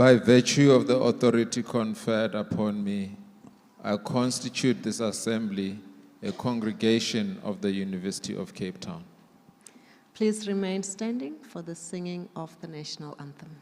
By virtue of the authority conferred upon me, I constitute this assembly a congregation of the University of Cape Town. Please remain standing for the singing of the national anthem.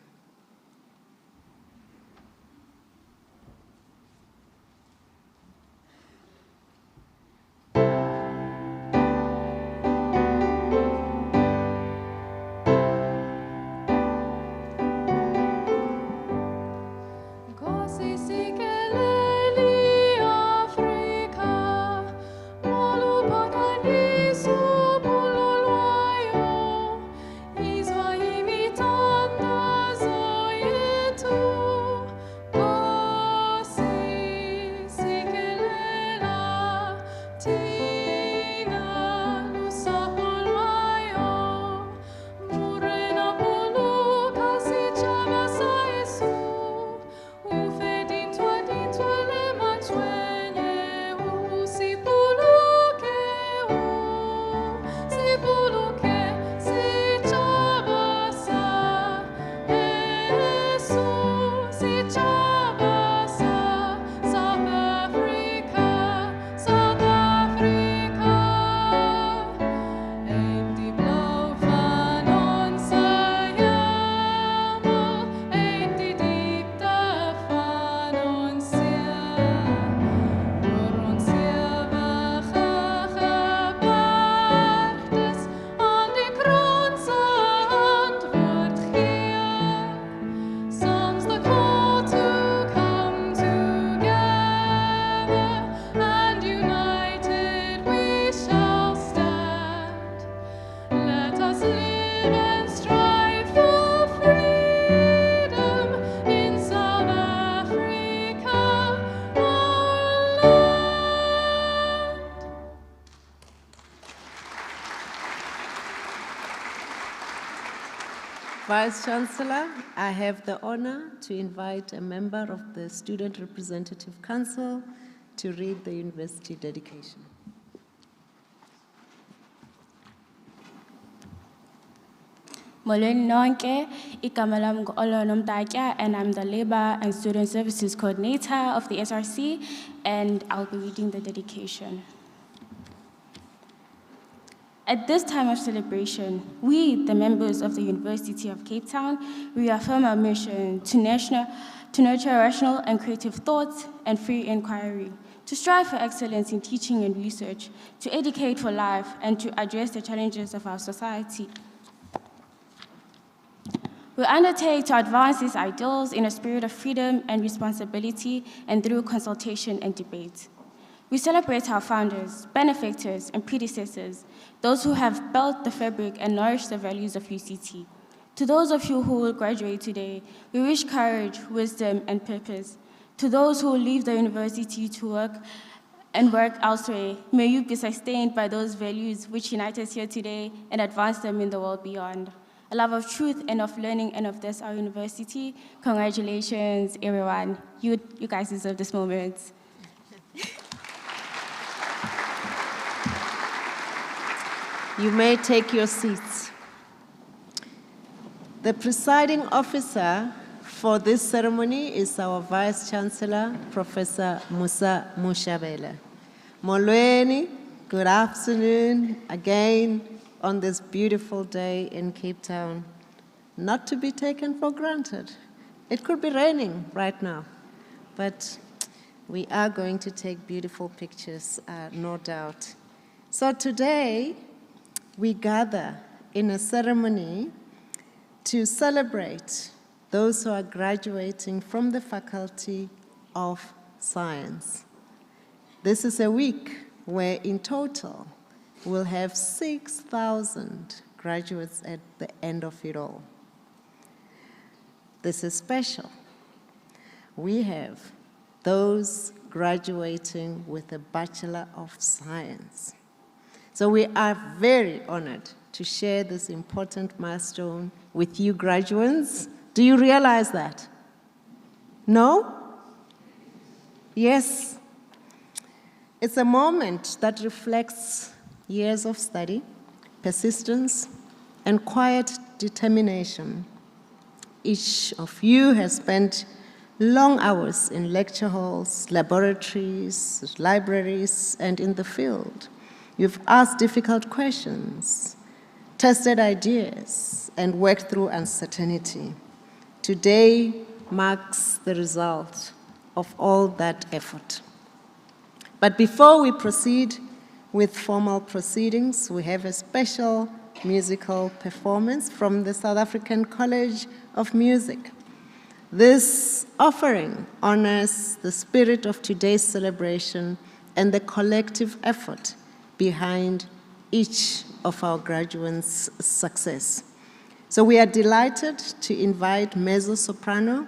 Vice Chancellor, I have the honor to invite a member of the Student Representative Council to read the university dedication. Molweni nonke, igama lami ngu-Olo Nomtatya, and I'm the Labor and Student Services Coordinator of the SRC, and I'll be reading the dedication. At this time of celebration, we, the members of the University of Cape Town, reaffirm our mission to nurture rational and creative thoughts and free inquiry, to strive for excellence in teaching and research, to educate for life, and to address the challenges of our society. We undertake to advance these ideals in a spirit of freedom and responsibility and through consultation and debate. We celebrate our founders, benefactors, and predecessors, those who have built the fabric and nourished the values of UCT. To those of you who will graduate today, we wish courage, wisdom, and purpose. To those who will leave the university to work elsewhere, may you be sustained by those values which unite us here today and advance them in the world beyond. A love of truth and of learning and of this, our university. Congratulations, everyone. You guys deserve this moment. You may take your seats. The presiding officer for this ceremony is our Vice Chancellor, Professor Musa Mushabela. Molweni, good afternoon again on this beautiful day in Cape Town. Not to be taken for granted. It could be raining right now, but we are going to take beautiful pictures, no doubt. So today, we gather in a ceremony to celebrate those who are graduating from the Faculty of Science. This is a week where in total we'll have 6,000 graduates at the end of it all. This is special. We have those graduating with a Bachelor of Science. So we are very honored to share this important milestone with you graduates. Do you realize that? No? Yes. It's a moment that reflects years of study, persistence, and quiet determination. Each of you has spent long hours in lecture halls, laboratories, libraries, and in the field. You've asked difficult questions, tested ideas, and worked through uncertainty. Today marks the result of all that effort. But before we proceed with formal proceedings, we have a special musical performance from the South African College of Music. This offering honors the spirit of today's celebration and the collective effort behind each of our graduates' success. So we are delighted to invite mezzo-soprano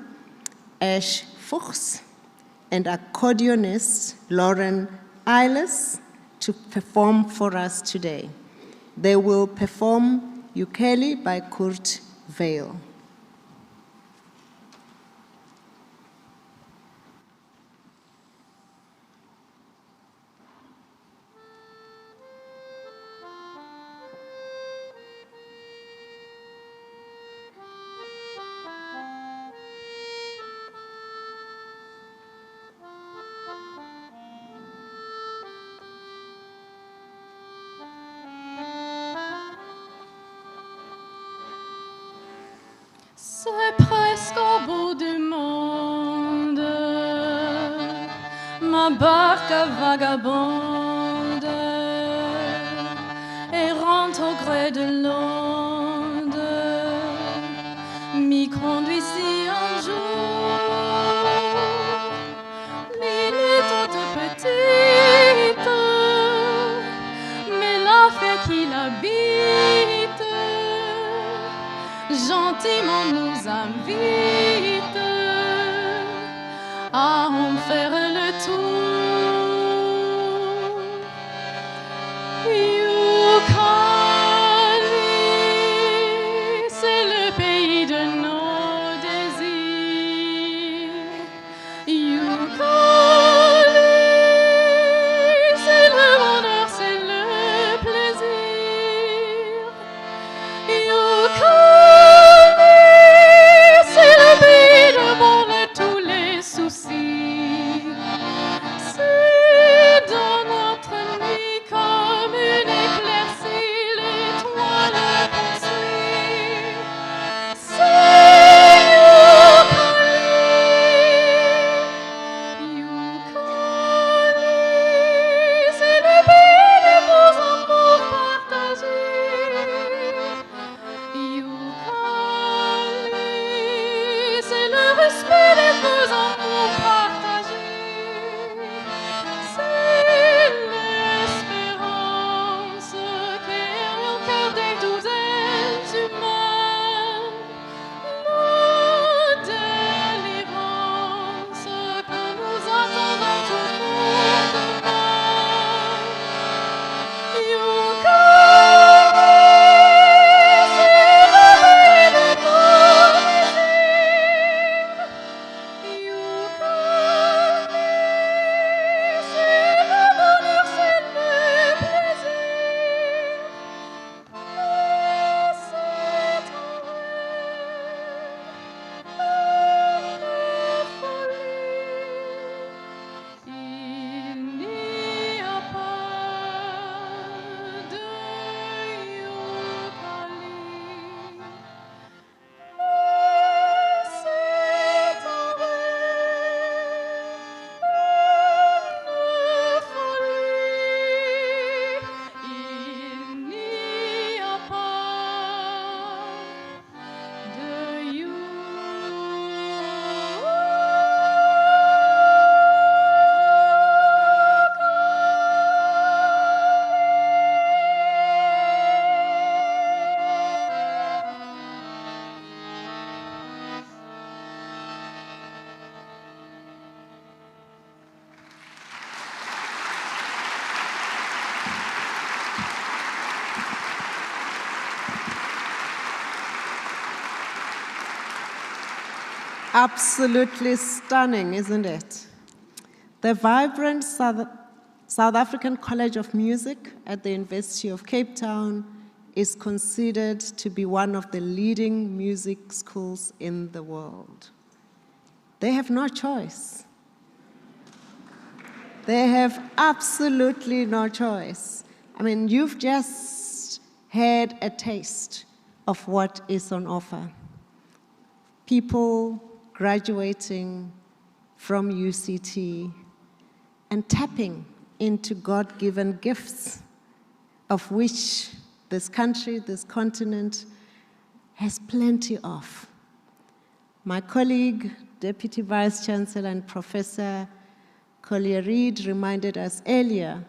Ash Fuchs and accordionist Lauren Eiles to perform for us today. They will perform Ukulele by Kurt Weill. C'est presque au bout du monde, ma barque vagabonde, errante au gré de l'onde, m'y conduit si un jour. L'île est toute petite, mais la fée qui l'habite gentiment nous invite à en faire le tour. Ukulele, c'est le pays de nos désirs. Ukulele, c'est le bonheur, c'est le plaisir. Ukulele, c'est dans notre nuit comme une éclaircie, l'étoile poursuit. C'est Ukulele, c'est le pays des beaux amours partagés. Ukulele, c'est le respect des beaux amours partagés. C'est l'espérance qui est au cœur des douzaines humaines, la délivrance que nous attendons toujours demain. Ukulele, c'est le pays de nos désirs. Ukulele, c'est le bonheur, c'est le plaisir. Mais c'est un rêve, une folie. Il n'y a pas de ukulele. Mais c'est un rêve, une folie. Il n'y a pas de Absolutely stunning, isn't it? The vibrant South African College of Music at the University of Cape Town is considered to be one of the leading music schools in the world. They have no choice. They have absolutely no choice. I mean, you've just had a taste of what is on offer. People graduating from UCT and tapping into God-given gifts, of which this country, this continent, has plenty of. My colleague, Deputy Vice Chancellor and Professor Collier-Reid reminded us earlier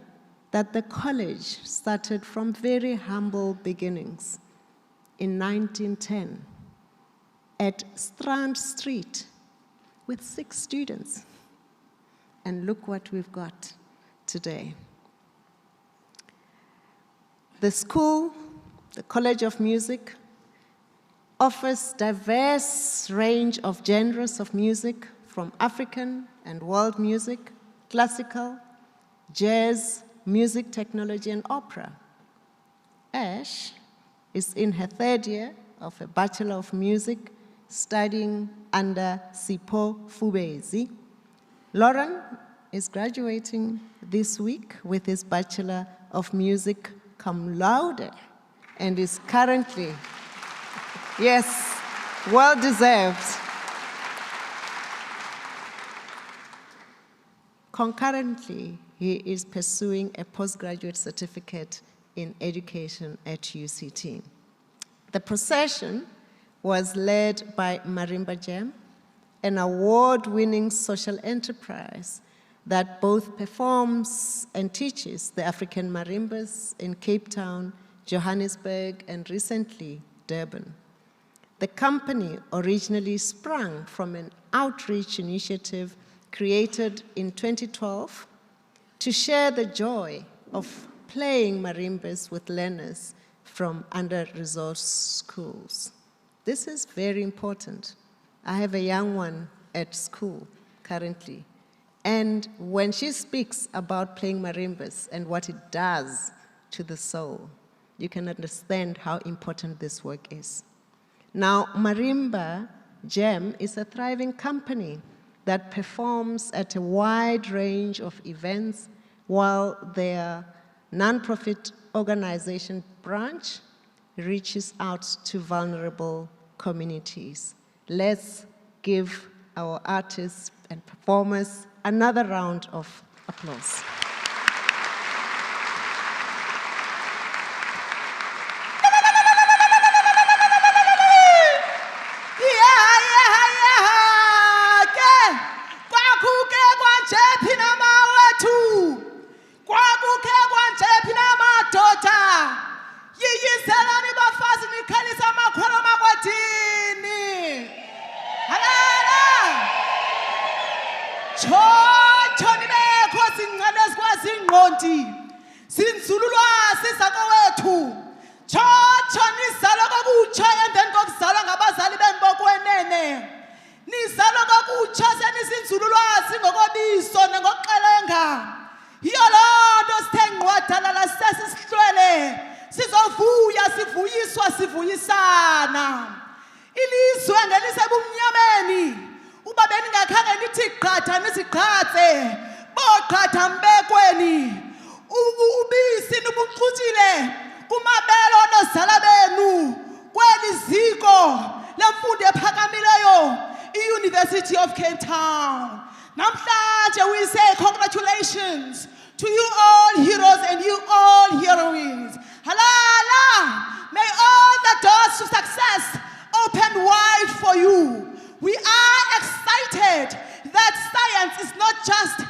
that the college started from very humble beginnings in 1910 at Strand Street with 6 students. And look what we've got today. The school, the College of Music, offers diverse range of genres of music from African and world music, classical, jazz, music technology, and opera. Ash is in her 3rd year of a Bachelor of Music, studying under Sipho Fubezi. Lauren is graduating this week with his Bachelor of Music cum laude and is currently, yes, well deserved. Concurrently, he is pursuing a postgraduate certificate in education at UCT. The procession was led by Marimba Jam, an award-winning social enterprise that both performs and teaches the African marimbas in Cape Town, Johannesburg, and recently, Durban. The company originally sprung from an outreach initiative created in 2012 to share the joy of playing marimbas with learners from under-resourced schools. This is very important. I have a young one at school currently, and when she speaks about playing marimbas and what it does to the soul, you can understand how important this work is. Now, Marimba Jam is a thriving company that performs at a wide range of events, while their nonprofit organization branch reaches out to vulnerable communities. Let's give our artists and performers another round of applause. University of Cape Town. Namhlanje we say congratulations to you all heroes and you all heroines. Halala! May all the doors to success open wide for you. We are excited that science is not just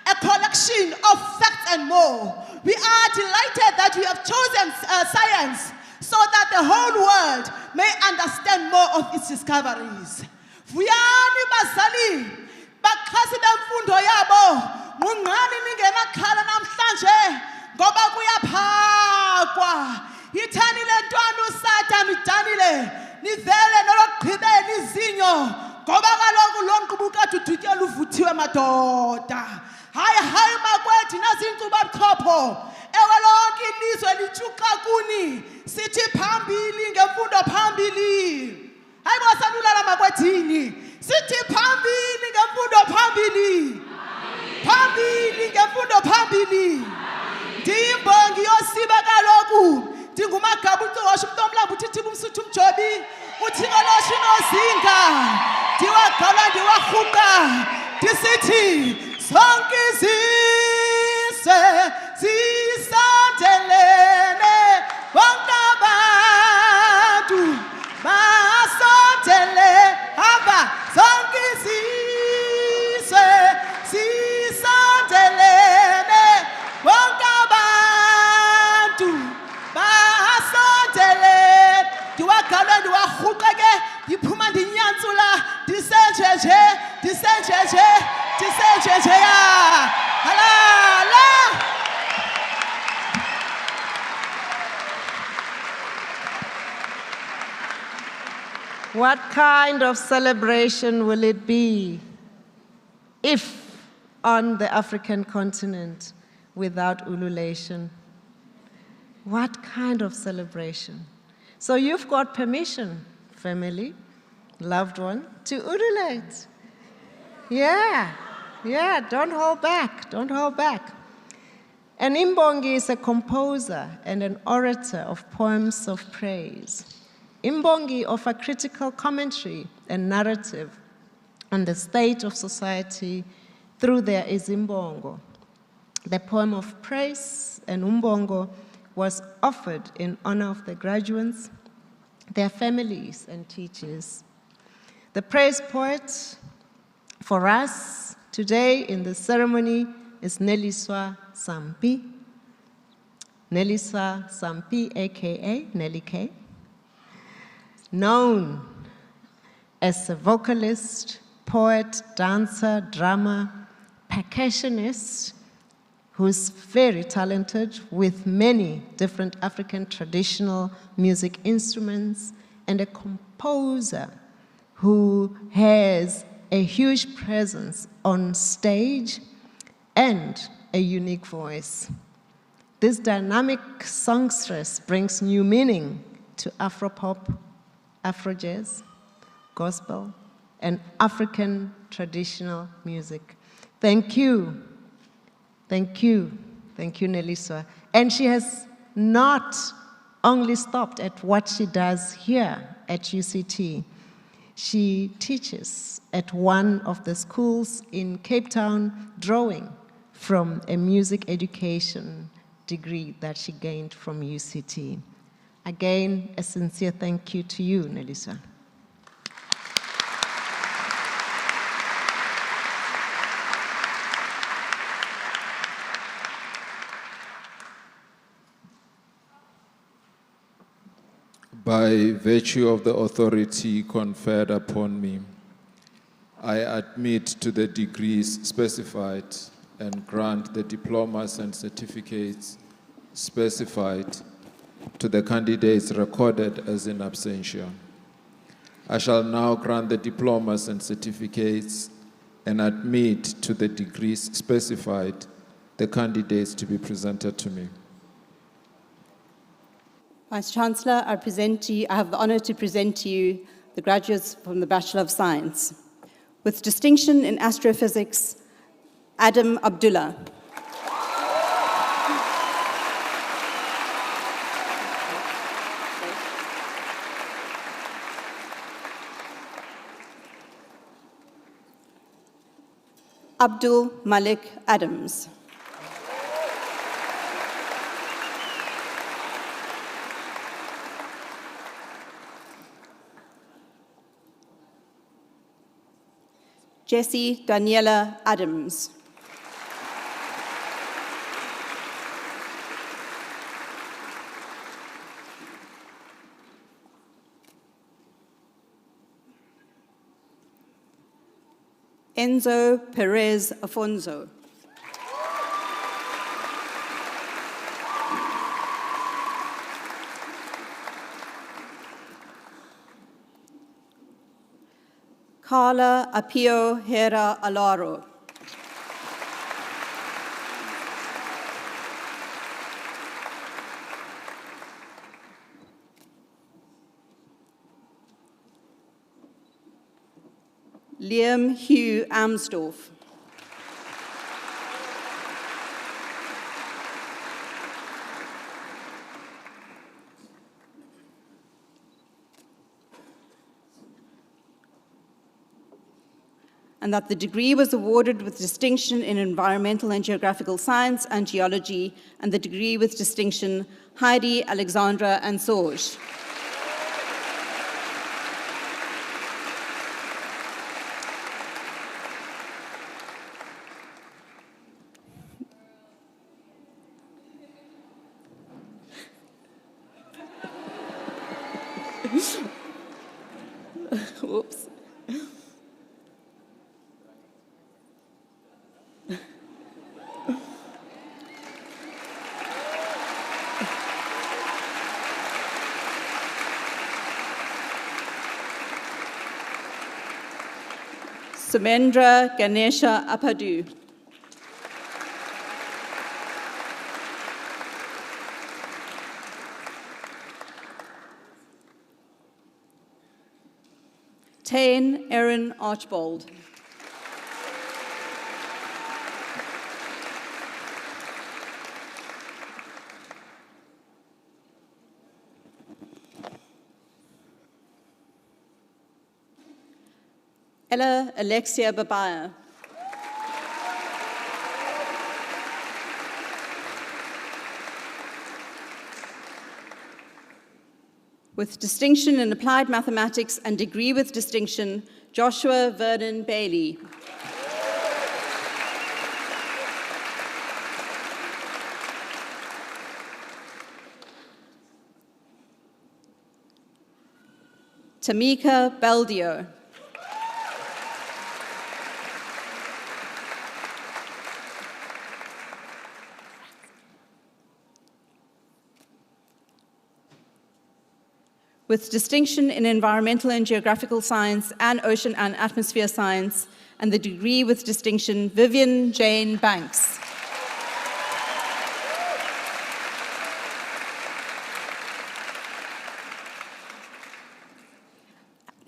a collection of facts and more. We are delighted that we have chosen science so that the whole world may understand more of its discoveries. Vuyani bazali bakhasi bemfundo yabo munqani ningemakhala namhlanje ngoba kuyaphakwa yithani lentwana usata nidanile nivele nologqibela izinyo ngoba kaloku lonqubukade udutyela uvuthiwe madoda hayi makwethi nazincuba buchopho ewe lonto lonke ilizwe litshuxa kuni sithi phambili ngemfundo phambili. Hayi bosalulala makwethini sithi phambili ngemfundo phambili. Phambili ngemfundo phambili. Ndiyimbongi yosiba kaloku ndingumagaba ucosha umuntu omlambo uthi umsuthu umjobi uthixo losha inozinga ndiwagawula ndiwarhuqa ndisithi zonke izizwe zisondelene bonke abantu basondele hamba zonke izizwe zisondelene bonke abantu basondele ndiwagawula ndiwarhuqa ke ndiphuma ndinyantsula ndisenjeje ya halala. What kind of celebration will it be if on the African continent without ululation? What kind of celebration? So you've got permission, family, loved one, to ululate. Yeah, don't hold back. An Imbongi is a composer and an orator of poems of praise. Imbongi offer critical commentary and narrative on the state of society through their Izimbongo. The poem of praise and Umbongo was offered in honor of the graduates, their families, and teachers. The praise poet for us today in the ceremony is Neliswa Sampi. Neliswa Sampi, aka Nelly K, known as a vocalist, poet, dancer, drummer, percussionist, who's very talented with many different African traditional music instruments, and a composer who has a huge presence on stage and a unique voice. This dynamic songstress brings new meaning to Afropop, Afro-jazz, gospel, and African traditional music. Thank you, Neliswa. And she has not only stopped at what she does here at UCT. She teaches at one of the schools in Cape Town, drawing from a music education degree that she gained from UCT. Again, a sincere thank you to you, Neliswa. By virtue of the authority conferred upon me, I admit to the degrees specified and grant the diplomas and certificates specified to the candidates recorded as in absentia. I shall now grant the diplomas and certificates and admit to the degrees specified the candidates to be presented to me. Vice Chancellor, I have the honor to present to you the graduates from the Bachelor of Science. With distinction in astrophysics, Adam Abdullah. Abdul Malik Adams. Jessie Daniela Adams. Enzo Perez Afonso. Carla Apio Hera Alaro. Liam Hugh Amsdorf. And that the degree was awarded with distinction in environmental and geographical science and geology, and the degree with distinction Heidi Alexandra Ansauge. Whoops. Sumendra Ganesha Apadu. Tane Erin Archbold. Ella Alexia Babaya. With distinction in applied mathematics and degree with distinction, Joshua Vernon Bailey. Tamika Beldio. With distinction in environmental and geographical science and ocean and atmosphere science, and the degree with distinction, Vivian Jane Banks.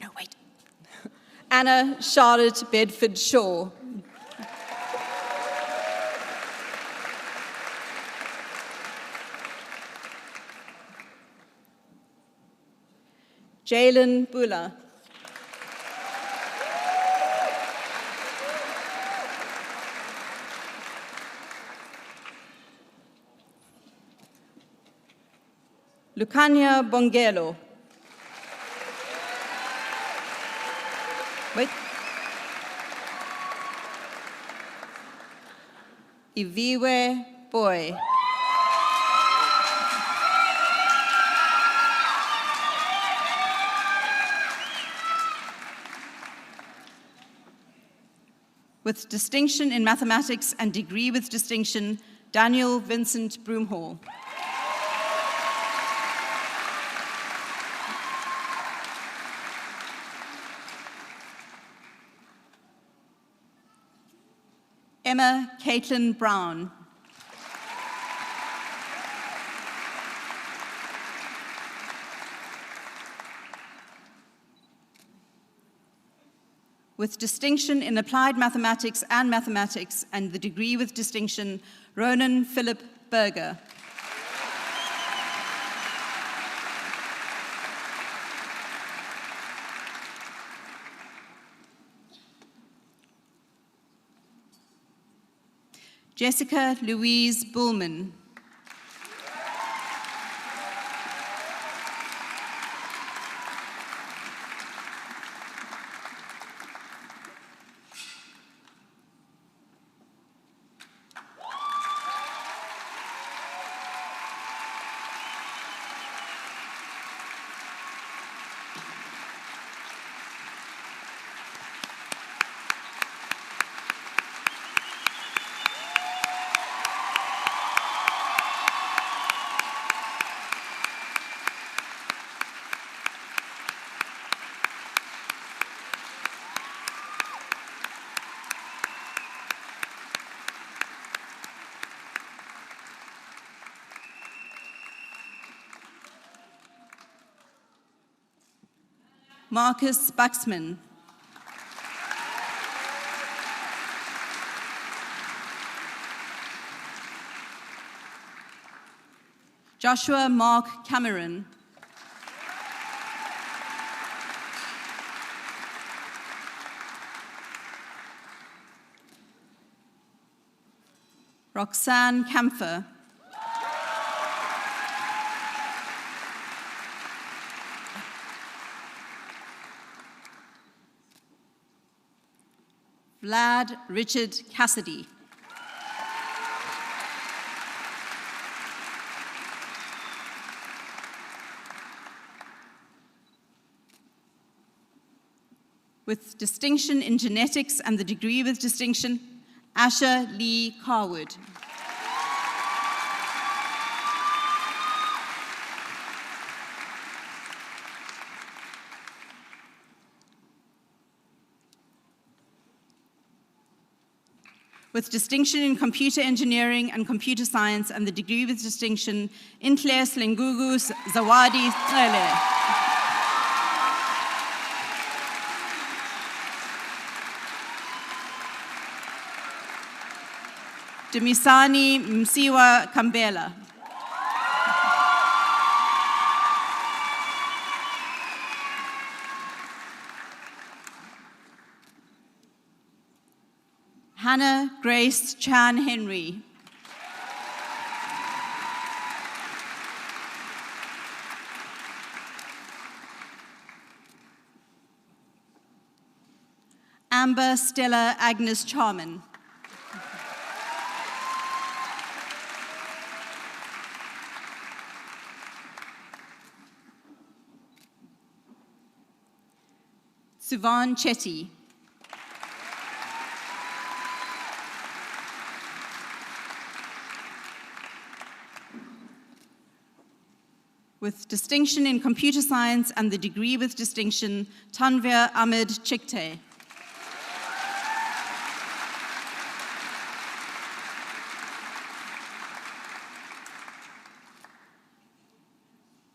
No, wait. Anna Charlotte Bedford Shaw. Jalen Bula. Lucania Bongelo. Wait. Iviwe Boy. With distinction in mathematics and degree with distinction, Daniel Vincent Broomhall. Emma Caitlin Brown. With distinction in applied mathematics and the degree with distinction, Ronan Philip Berger. Jessica Louise Bullman. Marcus Baxman. Joshua Mark Cameron. Roxanne Camphor. Vlad Richard Cassidy. With distinction in genetics and the degree with distinction, Asher Lee Carwood. With distinction in computer engineering and computer science and the degree with distinction, Intle Slingugu Zawadi Tlele. Demisani Msiwa Kambela. Hannah Grace Chan Henry. Amber Stella Agnes Charman. Suvan Chetty. With distinction in computer science and the degree with distinction, Tanvir Ahmed Chikte.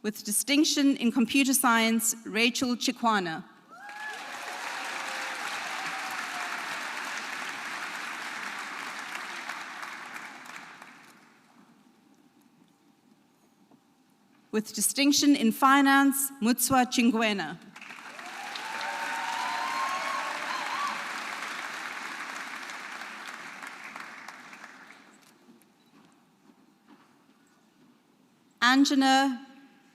With distinction in computer science, Rachel Chikwana. With distinction in finance, Mutswa Chingwena. Anjana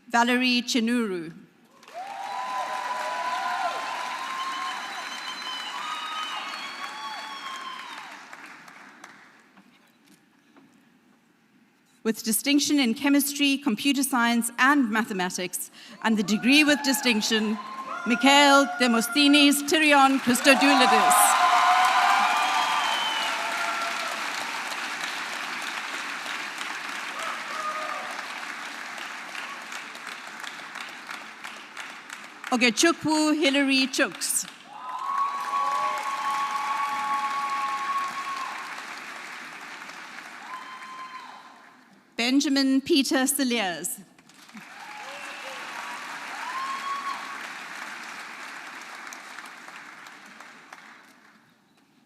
Valerie Chinuru. With distinction in chemistry, computer science, and mathematics, and the degree with distinction, Mikhail Demosthenes Tyrion Christodoulidis. Ogechukwu Hilary Chooks. Benjamin Peter Saliers.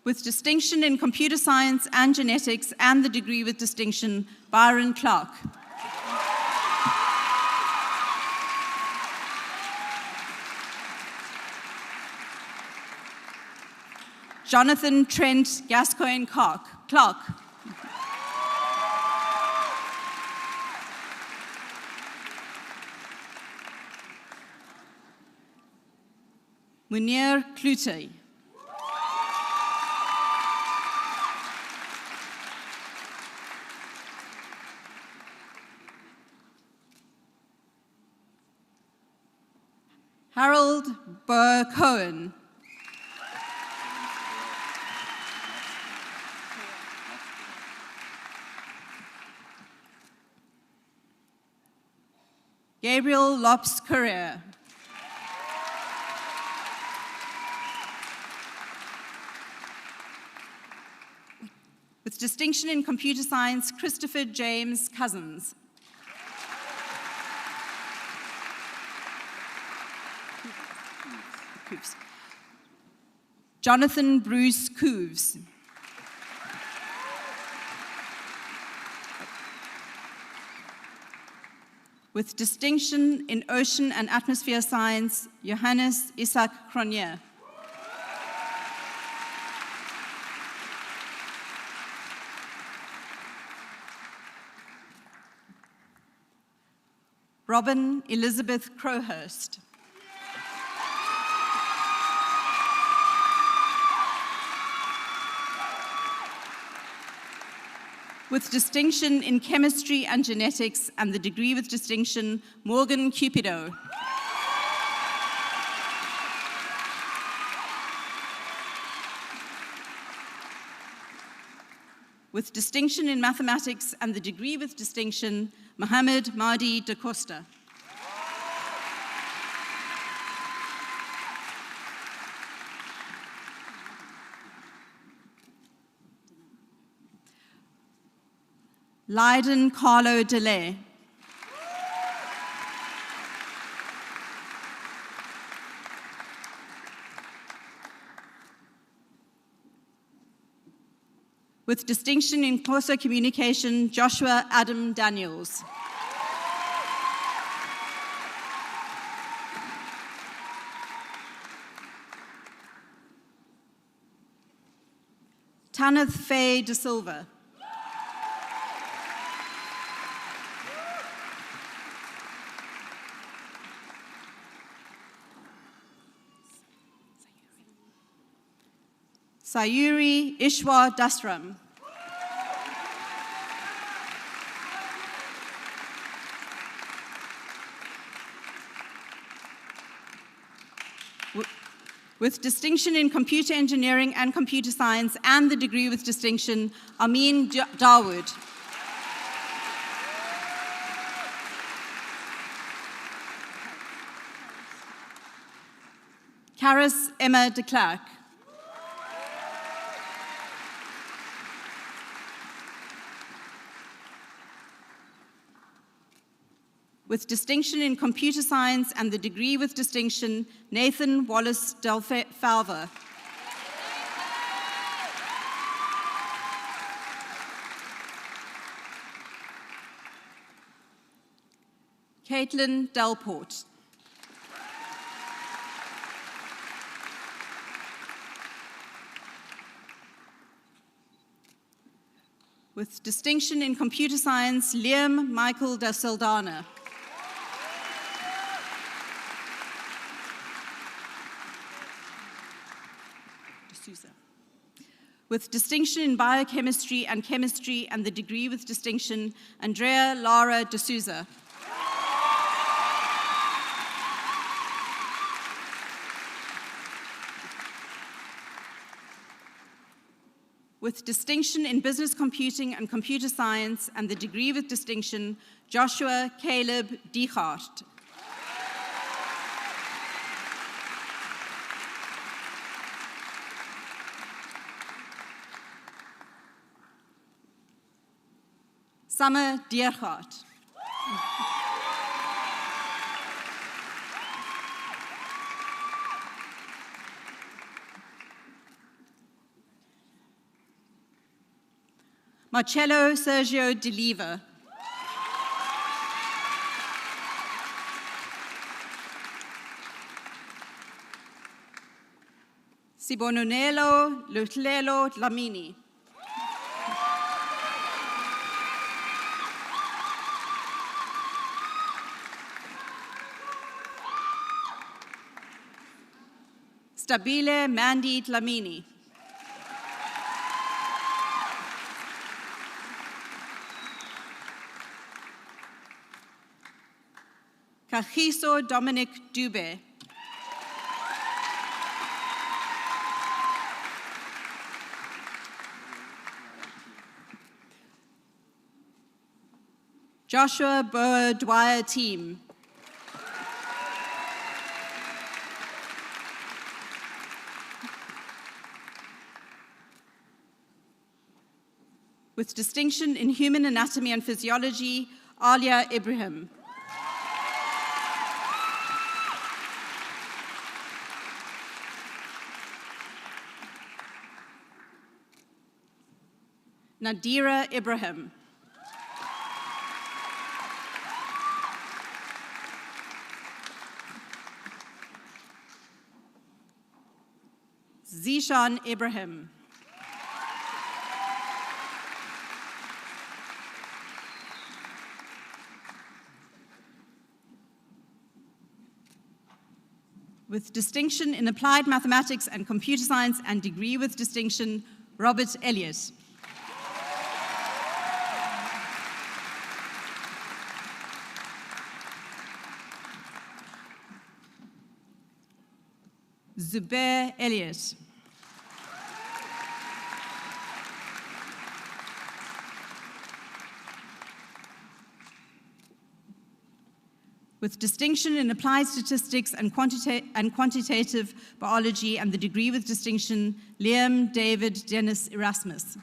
With distinction in computer science and genetics and the degree with distinction, Byron Clark. Jonathan Trent Gascoigne Clark. Munir Klute. Harold Burr Cohen. Gabriel Lops Correa. With distinction in computer science, Christopher James Cousins. Jonathan Bruce Cooves. With distinction in ocean and atmosphere science, Johannes Isaac Cronje. Robin Elizabeth Crowhurst. With distinction in chemistry and genetics and the degree with distinction, Morgan Cupido. With distinction in mathematics and the degree with distinction, Mohamed Mahdi da Costa. Leiden Carlo DeLay. With distinction in Xhosa communication, Joshua Adam Daniels. Tanith Faye De Silva. Sayuri Ishwar Dasram. With distinction in computer engineering and computer science and the degree with distinction, Amin Dawood. Karis Emma de Klerk. With distinction in computer science and the degree with distinction, Nathan Wallace Del Falva. Caitlin Delport. With distinction in computer science, Liam Michael da Saldana. With distinction in biochemistry and chemistry and the degree with distinction, Andrea Lara de Souza. With distinction in business computing and computer science and the degree with distinction, Joshua Caleb Diechart. Summer Diergaard. Marcello Sergio De Liva. Sibononelo Lutlelo Dlamini. Stabile Mandy Dlamini. Kagiso Dominic Dube. Joshua Burr Dwyer Team. With distinction in human anatomy and physiology, Alia Ibrahim. Nadira Ibrahim. Zishan Ibrahim. With distinction in applied mathematics and computer science and degree with distinction, Robert Elliott. Zubair Elliott. With distinction in applied statistics and quantitative biology and the degree with distinction, Liam David Dennis Erasmus.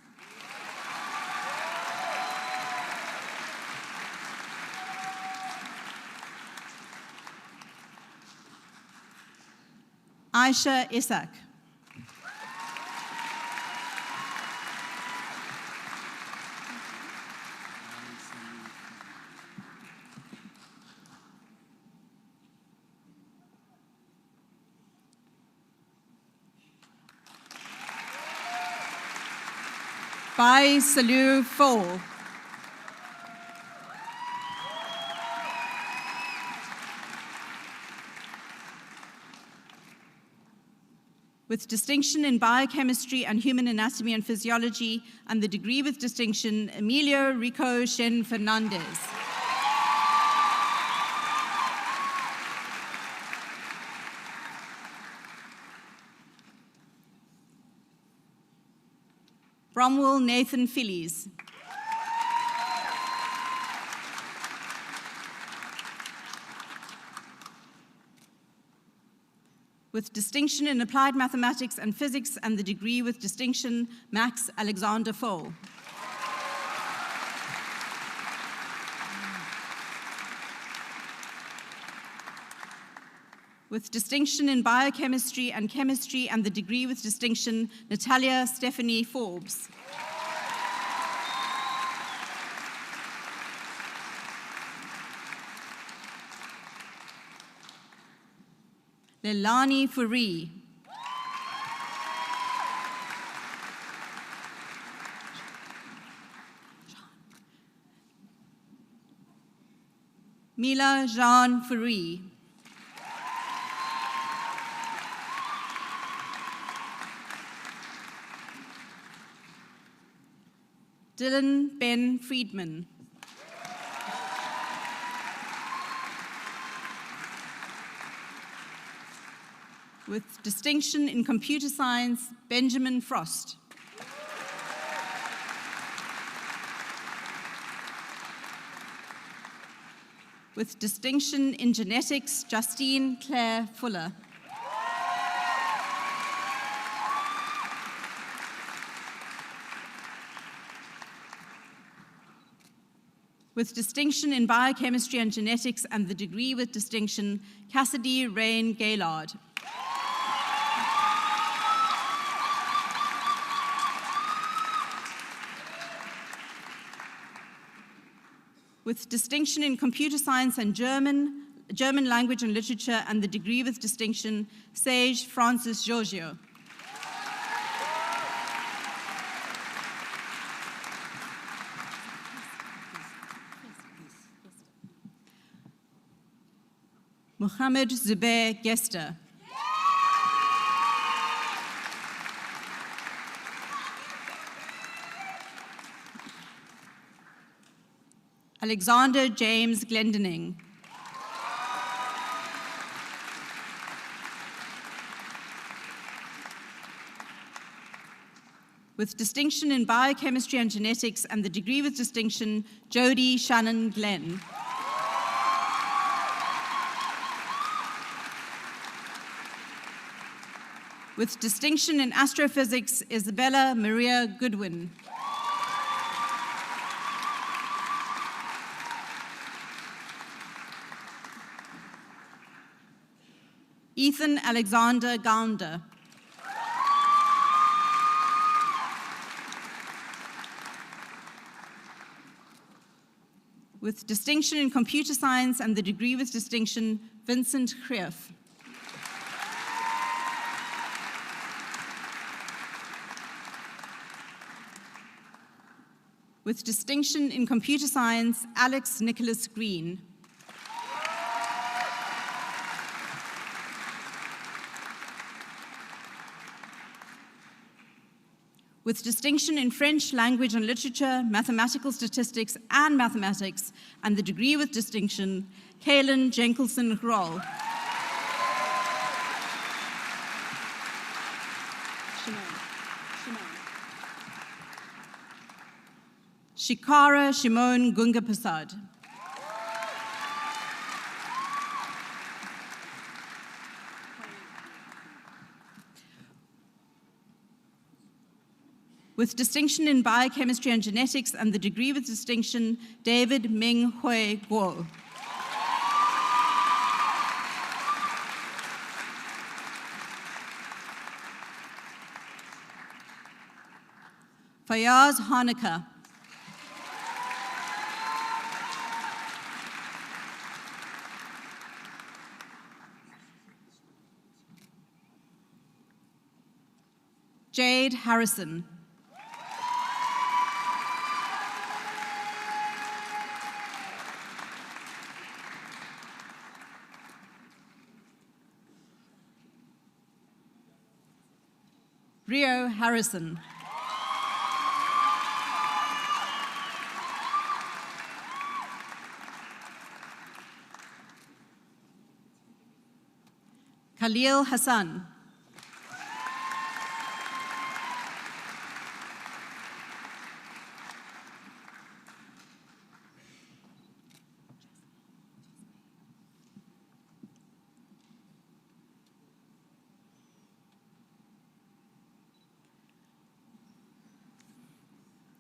Aisha Isak. Bai Salu Fall. With distinction in biochemistry and human anatomy and physiology, and the degree with distinction, Emilio Rico Shen Fernandez. Bromwell Nathan Phillies. With distinction in applied mathematics and physics and the degree with distinction, Max Alexander Foll. With distinction in biochemistry and chemistry and the degree with distinction, Natalia Stephanie Forbes. Leilani Furi. Mila Jean Furi. Dylan Ben Friedman. With distinction in computer science, Benjamin Frost. With distinction in genetics, Justine Claire Fuller. With distinction in biochemistry and genetics and the degree with distinction, Cassidy Rain Gaylord. With distinction in computer science and German language and literature and the degree with distinction, Sage Francis Giorgio. Mohammed Zubair Gester. Alexander James Glendening. With distinction in biochemistry and genetics and the degree with distinction, Jody Shannon Glenn. With distinction in astrophysics, Isabella Maria Goodwin. Ethan Alexander Gounder. With distinction in computer science and the degree with distinction, Vincent Krief. With distinction in computer science, Alex Nicholas Green. With distinction in French language and literature, mathematical statistics, and mathematics, and the degree with distinction, Kaylin Jenkelson Groll. Shikara Shimon Gunga Prasad. With distinction in biochemistry and genetics and the degree with distinction, David Ming Hui Guo. Fayaz Hanukkah. Jade Harrison. Rio Harrison. Khalil Hassan.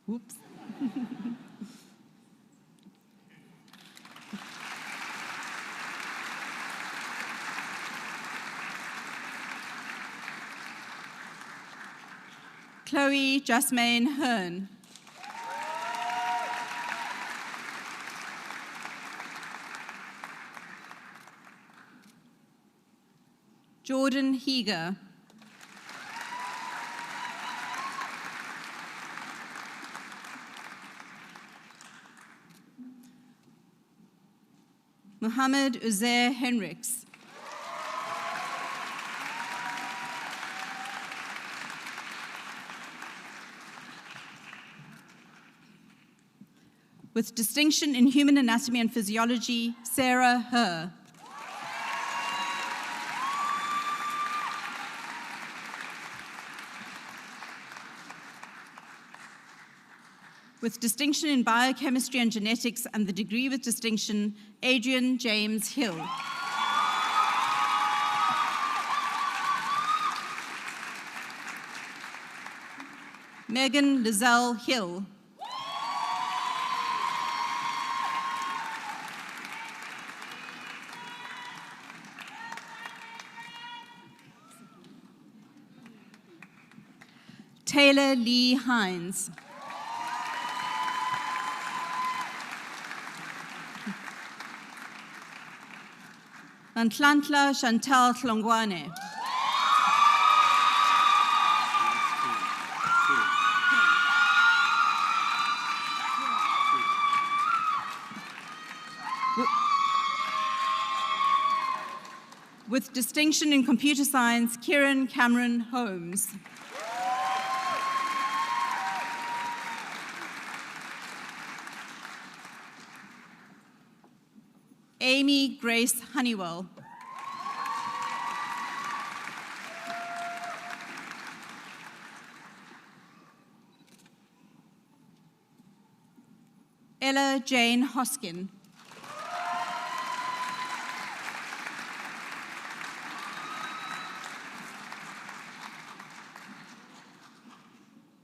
Whoops. Chloe Jasmine Hearn. Jordan Heeger. Muhammad Uzair Henriks. With distinction in human anatomy and physiology, Sarah Herr. With distinction in biochemistry and genetics and the degree with distinction, Adrian James Hill. Megan Lizelle Hill. Taylor Lee Hines. Nantlantla Chantal Tlongwane. With distinction in computer science, Kieran Cameron Holmes. Amy Grace Honeywell. Ella Jane Hoskin.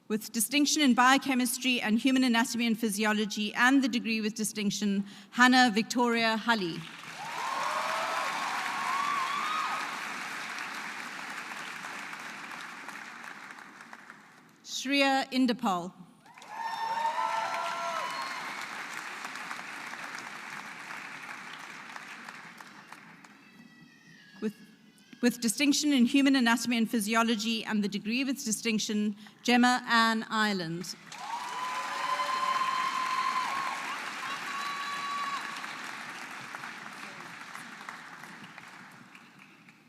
With distinction in biochemistry and human anatomy and physiology, and the degree with distinction, Hannah Victoria Hully. Shreya Indapal. With distinction in human anatomy and physiology, and the degree with distinction, Gemma Ann Ireland.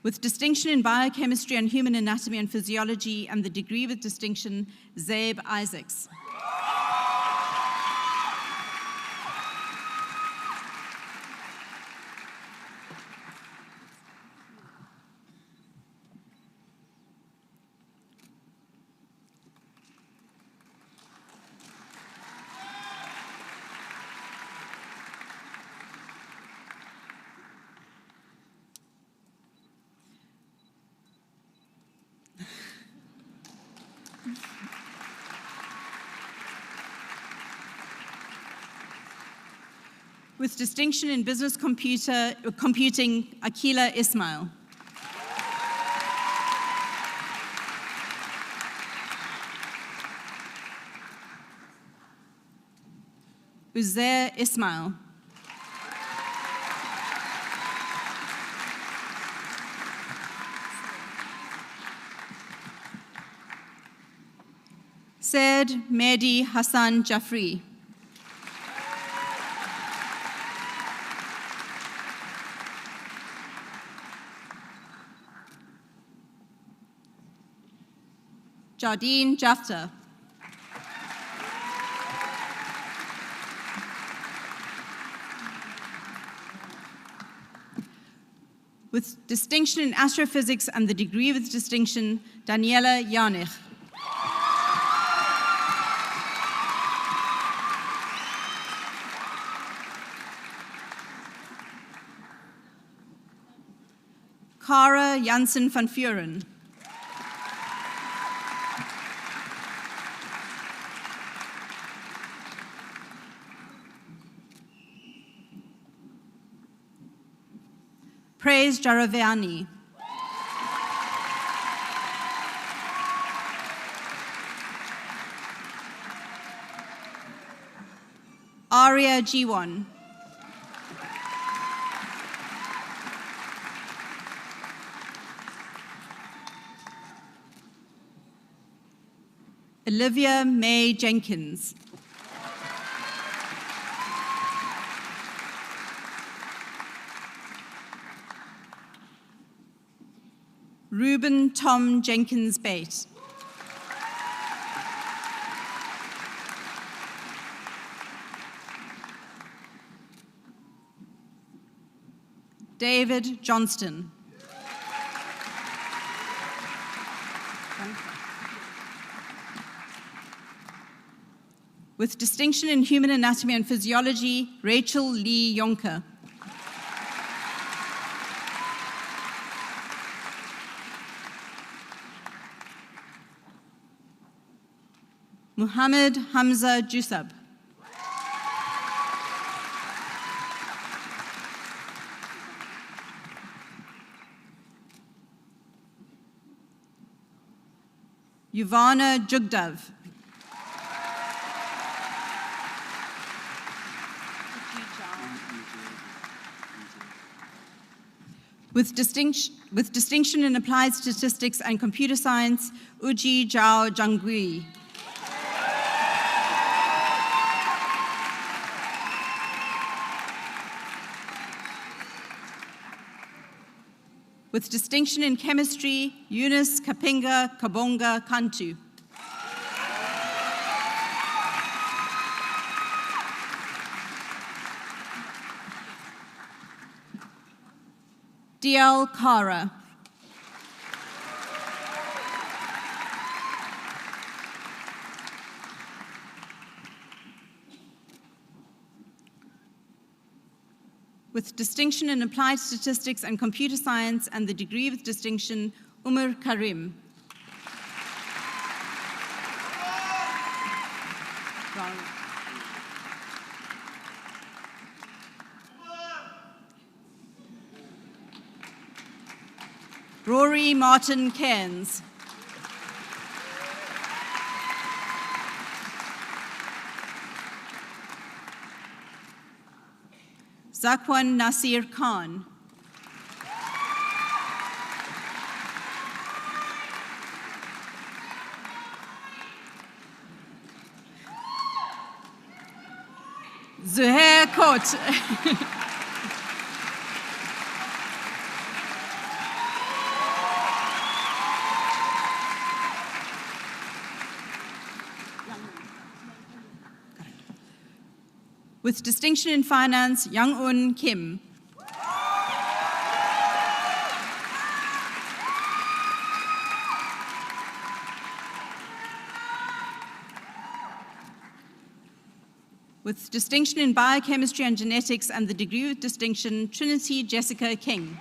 With distinction in biochemistry and human anatomy and physiology, and the degree with distinction, Zabe Isaacs. With distinction in business computing, Akila Ismail. Uzair Ismail. Said Mehdi Hassan Jafri. Jardine Jafta. With distinction in astrophysics and the degree with distinction, Daniela Janich. Kara Janssen van Vuren. Praise Jaraviani. Aria G1. Olivia May Jenkins. Reuben Tom Jenkins Bate. David Johnston. With distinction in human anatomy and physiology, Rachel Lee Yonker. Muhammad Hamza Jusab. Yuvana Jugdav. With distinction in applied statistics and computer science, Uji Zhao Zhangui. With distinction in chemistry, Eunice Kapinga Kabonga Kantu. DL Kara. With distinction in applied statistics and computer science, and the degree with distinction, Umar Karim. Rory Martin Cairns. Zakwan Nasir Khan. Zuhair Kot. With distinction in finance, Young-Un Kim. With distinction in biochemistry and genetics and the degree with distinction, Trinity Jessica King.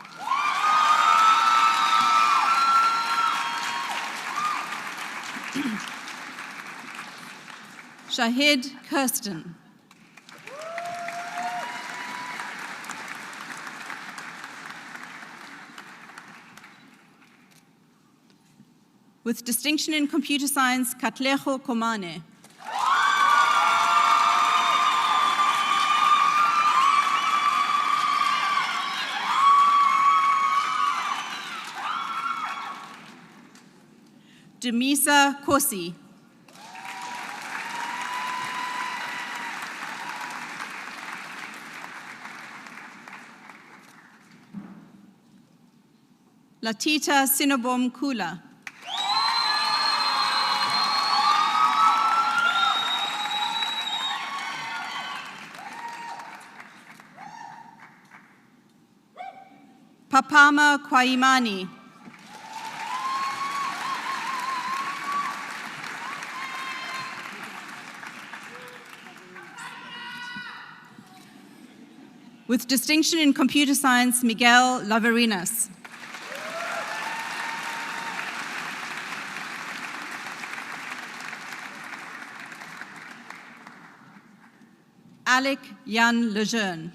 Shahid Kirsten. With distinction in computer science, Katleho Komane. Demisa Kosi. Latita Sinobom Kula. Papama Kwaimani. With distinction in computer science, Miguel Laverinas. Alec Jan Lejeune.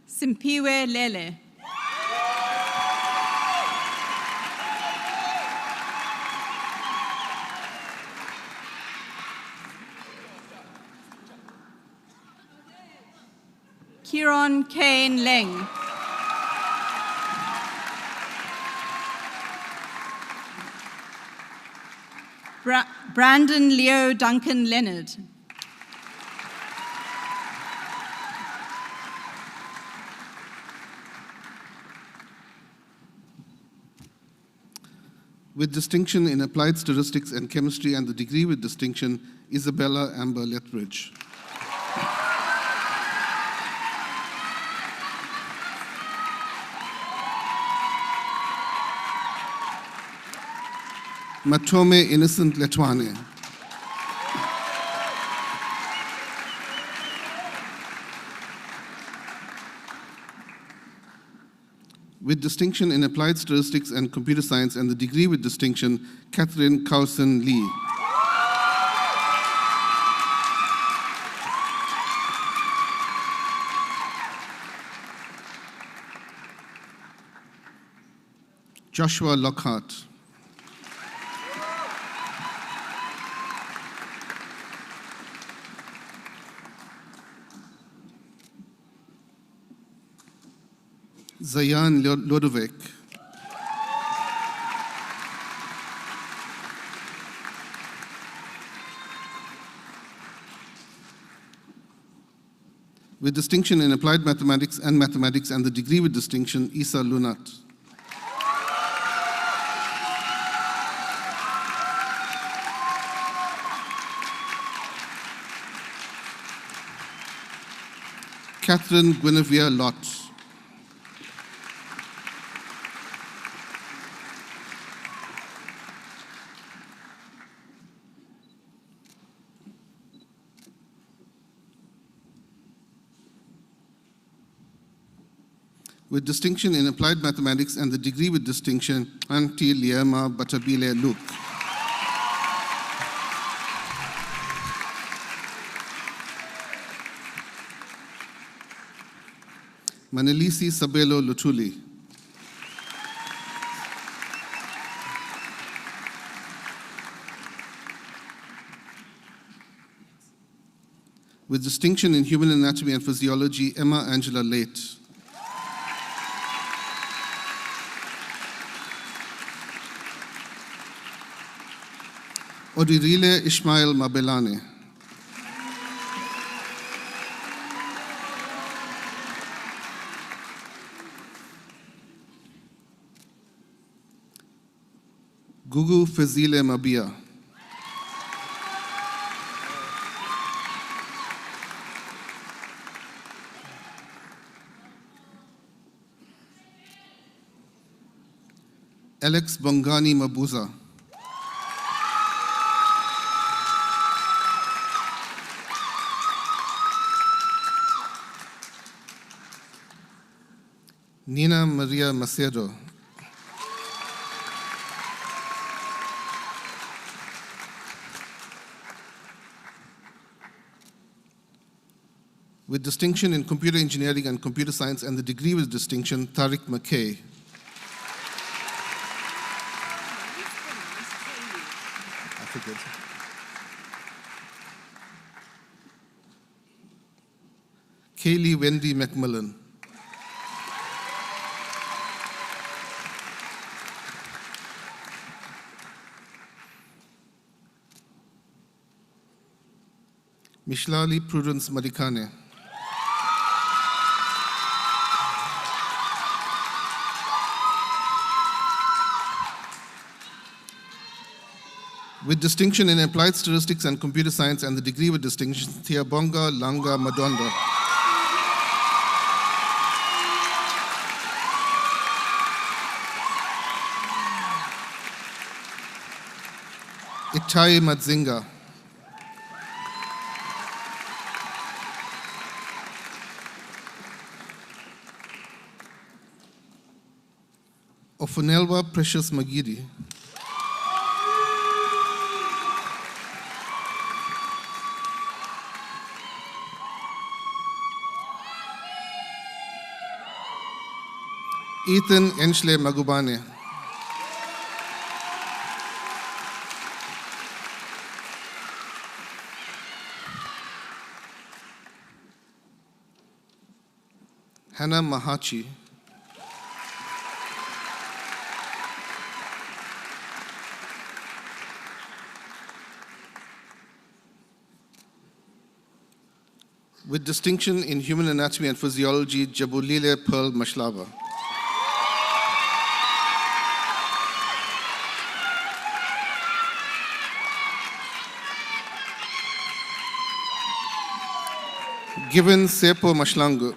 Simpiwe Lele. Kieron Kane Leng. Brandon Leo Duncan Leonard. With distinction in applied statistics and chemistry and the degree with distinction, Isabella Amber Lethbridge. Matome Innocent Letwane. With distinction in applied statistics and computer science and the degree with distinction, Catherine Carlson Lee. Joshua Lockhart. Zayan Lodovec. With distinction in applied mathematics and the degree with distinction, Isa Lunat. Catherine Guinevere Lott. With distinction in applied mathematics and the degree with distinction, Auntie Liema Batabile Luke. Manelisi Sabelo Lutuli. With distinction in human anatomy and physiology, Emma Angela Late. Odirile Ismail Mabelane. Gugu Fazile Mabia. Alex Bongani Mabuza. Nina Maria Macedo. With distinction in computer engineering and computer science and the degree with distinction, Tariq McKay. I figured. Kaylee Wendy McMillan. Mishlali Prudence Marikane. With distinction in applied statistics and computer science and the degree with distinction, Thiabonga Langa Madonda. Itai Madzinga. Ofunelwa Precious Magidi. Ethan Enchle Magubane. Hannah Mahachi. With distinction in human anatomy and physiology, Jabulile Pearl Mashlava. Given Sepo Mashlangu.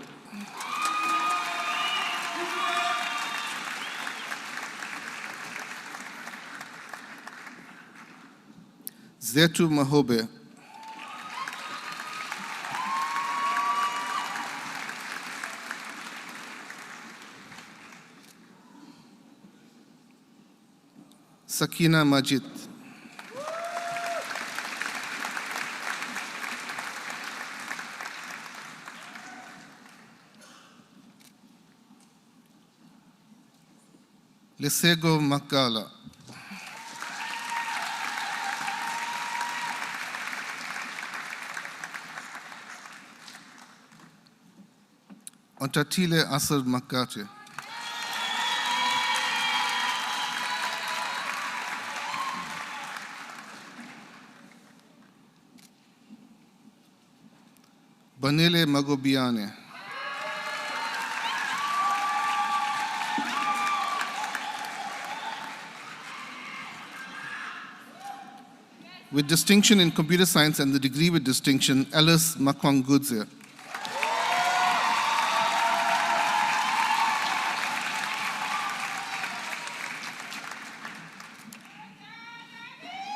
Zetu Mahobe. Sakina Majid. Lesego Makala. Ontatile Asar Makate. Banele Magobiane. With distinction in computer science and the degree with distinction, Alice Makwangudze.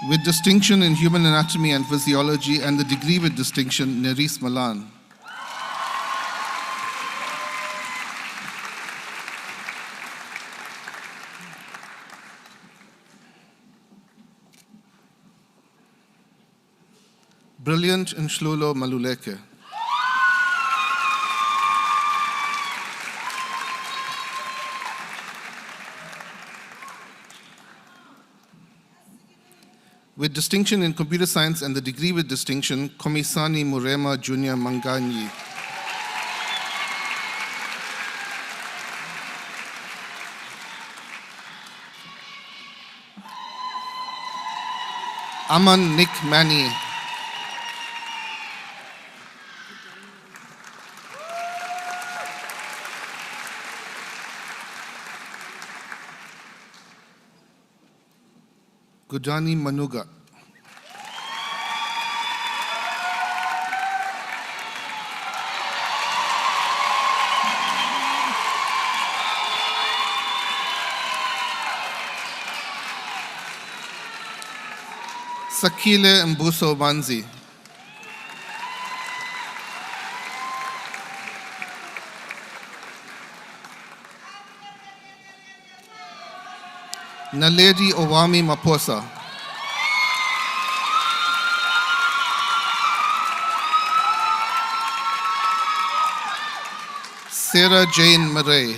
With distinction in human anatomy and physiology and the degree with distinction, Neris Malan. Brilliant Nshlulo Maluleke. With distinction in computer science and the degree with distinction, Komisani Murema Junior Manganyi. Aman Nick Mani. Gudani Manuga. Sakile Mbuso Banzi. Naledi Owami Maposa. Sarah Jane Murray.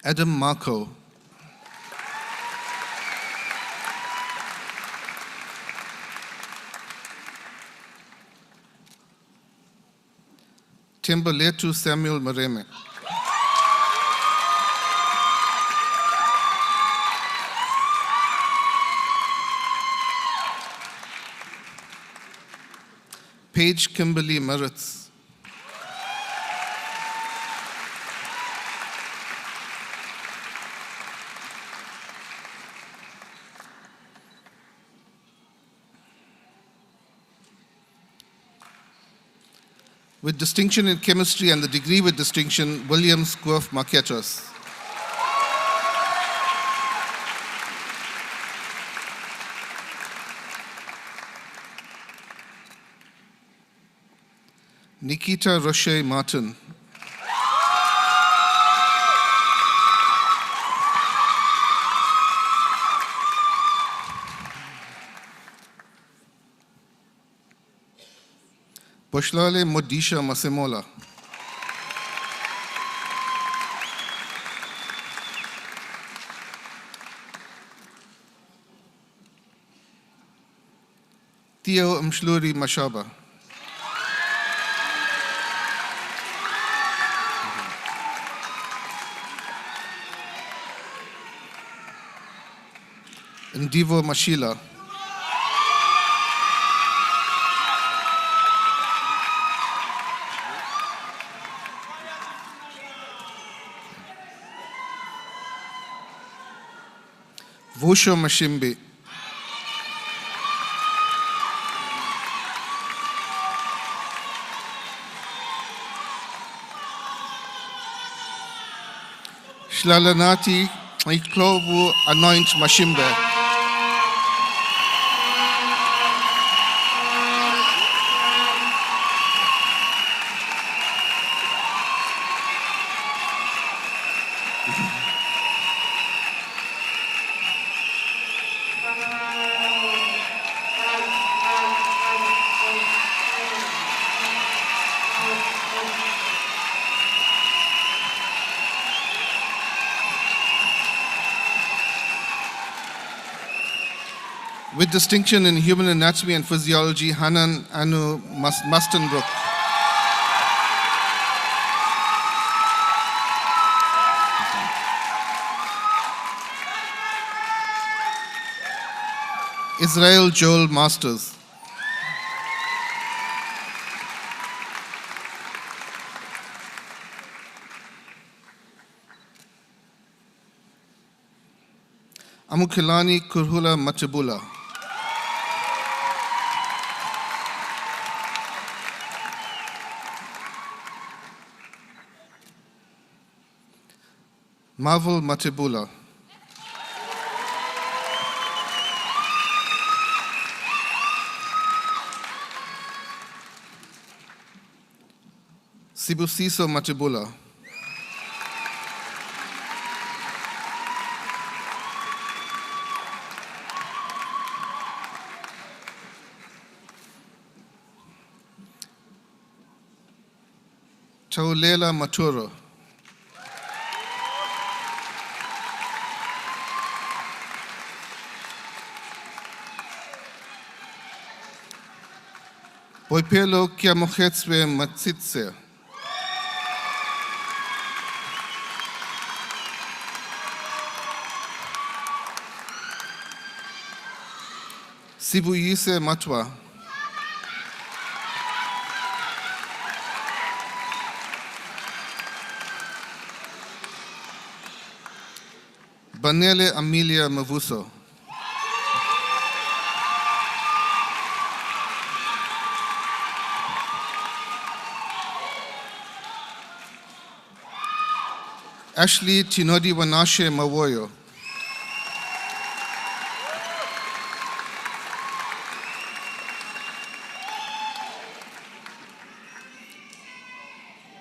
Adam Marco. Timberletu Samuel Mareme. Paige Kimberly Meritz. With distinction in chemistry and the degree with distinction, William Squirf Marquetas. Nikita Roche Martin. Boshlale Modisha Masemola. Theo Mshluri Mashaba. Ndivo Mashila. Vusho Mashimbi. Shlalanati Iklovu Anoint Mashimbe. With distinction in human anatomy and physiology, Hanan Anu Mustenbrook. Israel Joel Masters. Amukilani Kurhula Machabula. Marvel Matibula. Sibusiso Matibula. Chaulela Maturo. Boipelo Kiamohetswe Matsitse. Sibuyise Matwa. Banele Amelia Mavuso. Ashley Chinodi Wanashe Mawoyo.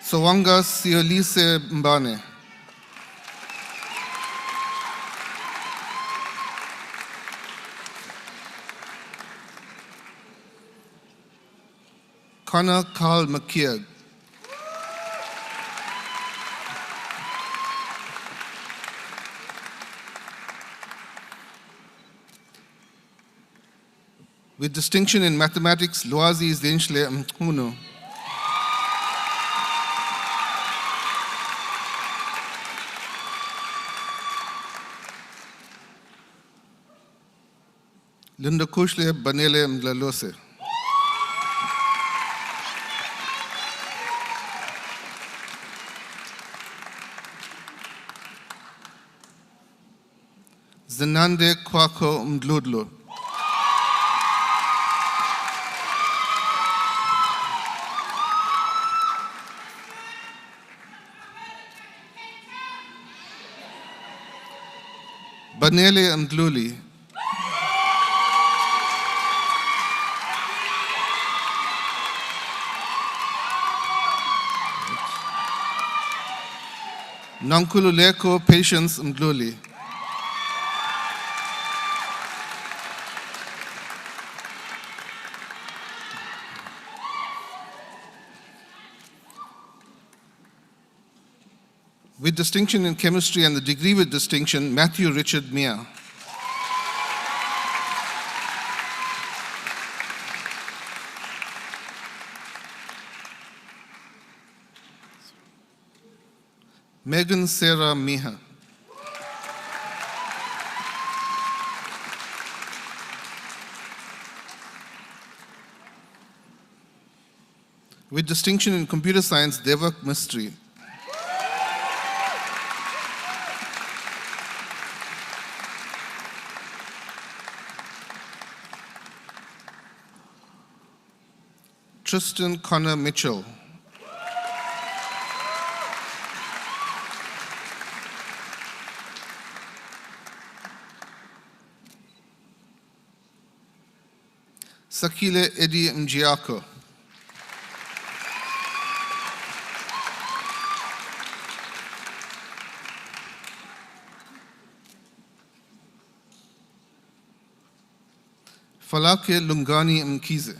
Sowanga Siolise Mbane. Connor Carl McKeag. With distinction in mathematics, Loazi Zinchle Mkuno. Linda Kushle Banele Mlalose. Zenande Kwako Mdludlo. Banele Mdluli. Nankululeko Patience Mdluli. With distinction in chemistry and the degree with distinction, Matthew Richard Mia. Megan Sarah Miha. With distinction in computer science, Devak Mistry. Tristan Connor Mitchell. Sakile Eddie Mjiako. Falake Lungani Mkize.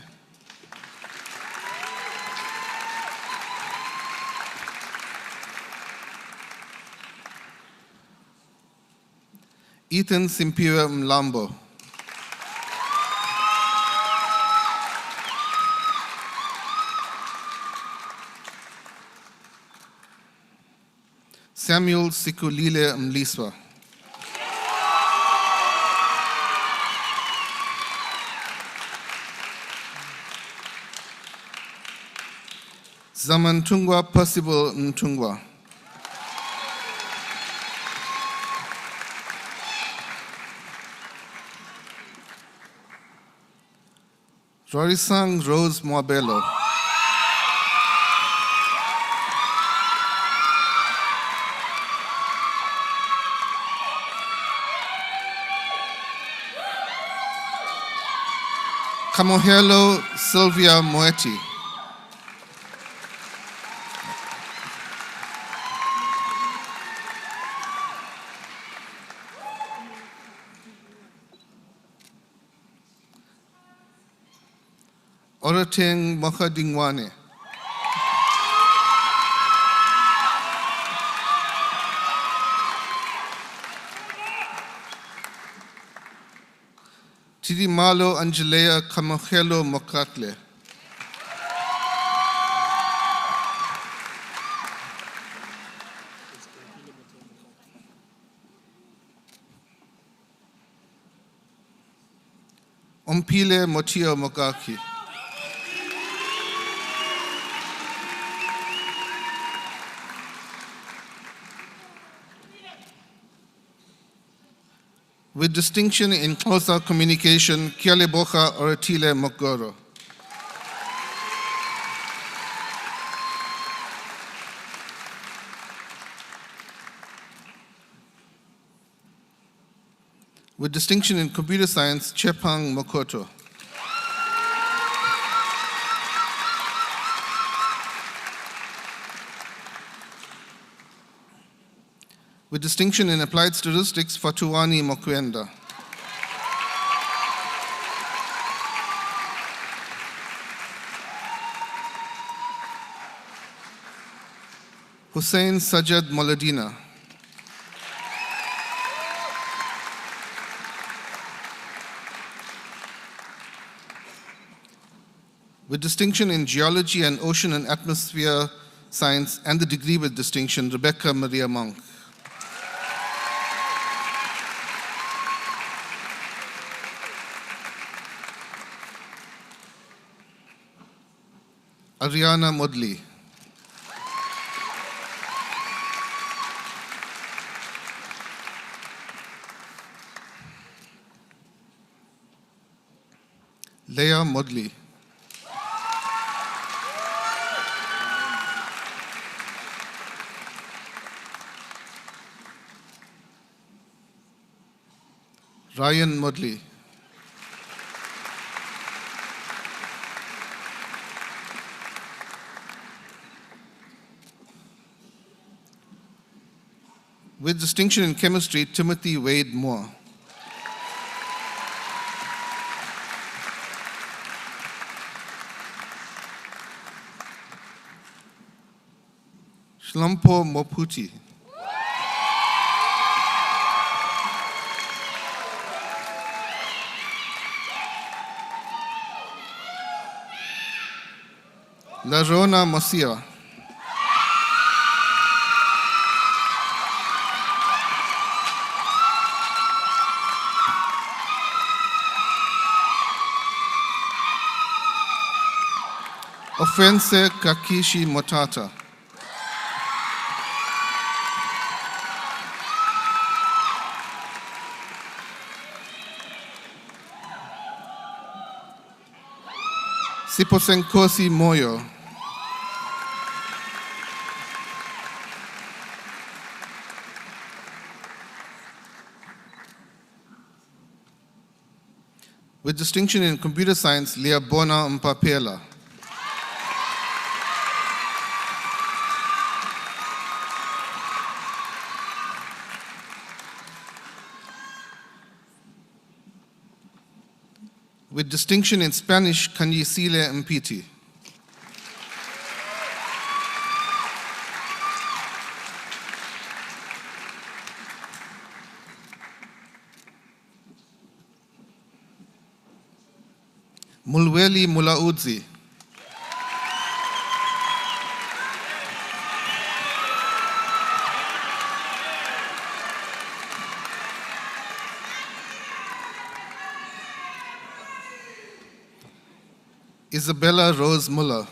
Ethan Simpiwe Mlambo. Samuel Sikulile Mliswa. Zamantungwa Percival Ntungwa. Rorisang Rose Moabelo. Kamohelo Sylvia Moeti. Oroteng Mokhadingwane. Tirimalo Angelea Kamogelo Mokakle. Ompile Motio Mogaki. With distinction in closer communication, Kialebocha Oretile Mokgoro. With distinction in computer science, Chepang Mokoto. With distinction in applied statistics, Fatuani Mokwenda. Hussein Sajad Moladina. With distinction in geology and ocean and atmosphere science and the degree with distinction, Rebecca Maria Monk. Ariana Modley. Leah Modley. Ryan Modley. With distinction in chemistry, Timothy Wade Moore. Shlampo Moputi. Larona Mosia. Offense Kakishi Motata. Siposenkosi Moyo. With distinction in computer science, Leabona Mpapela. With distinction in Spanish, Kanyisile Mpiti. Mulweli Mulaudzi. Isabella Rose Muller.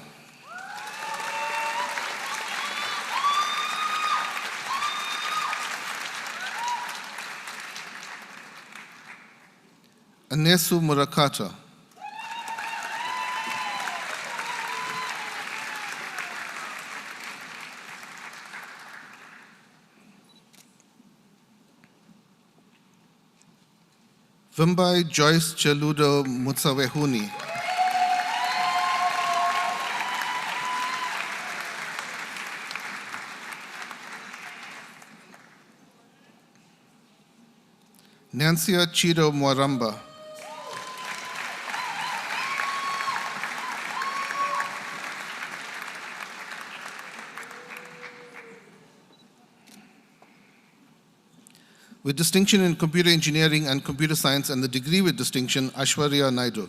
Anesu Murakata. Vimbai Joyce Cheludo Mutsawehuni. Nancia Chido Mwaramba. With distinction in computer engineering and computer science and the degree with distinction, Aishwarya Naidu.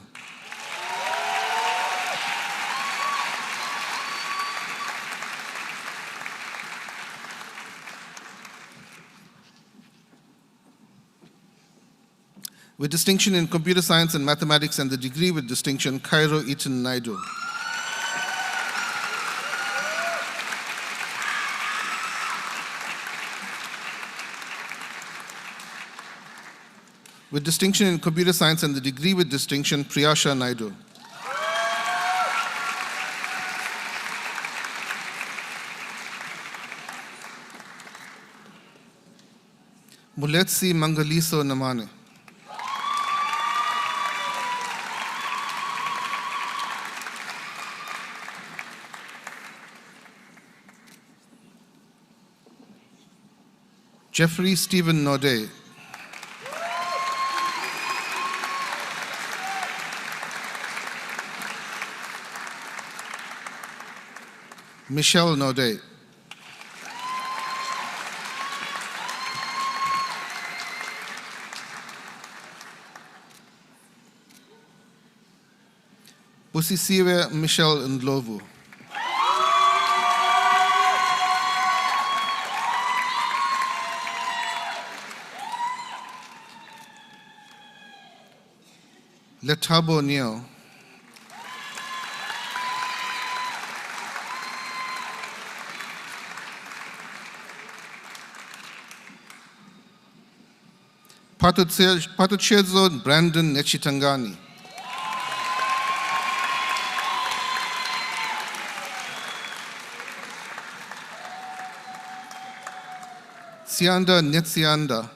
With distinction in computer science and mathematics and the degree with distinction, Cairo Eaton Naidu. With distinction in computer science and the degree with distinction, Priyasha Naidu. Muletsi Mangaliso Namane. Jeffrey Stephen Node. Michelle Node. Busisiwe Michelle Ndlovu. Letabo Neo. Patutchezo Brandon Nechitangani. Sianda Netsianda.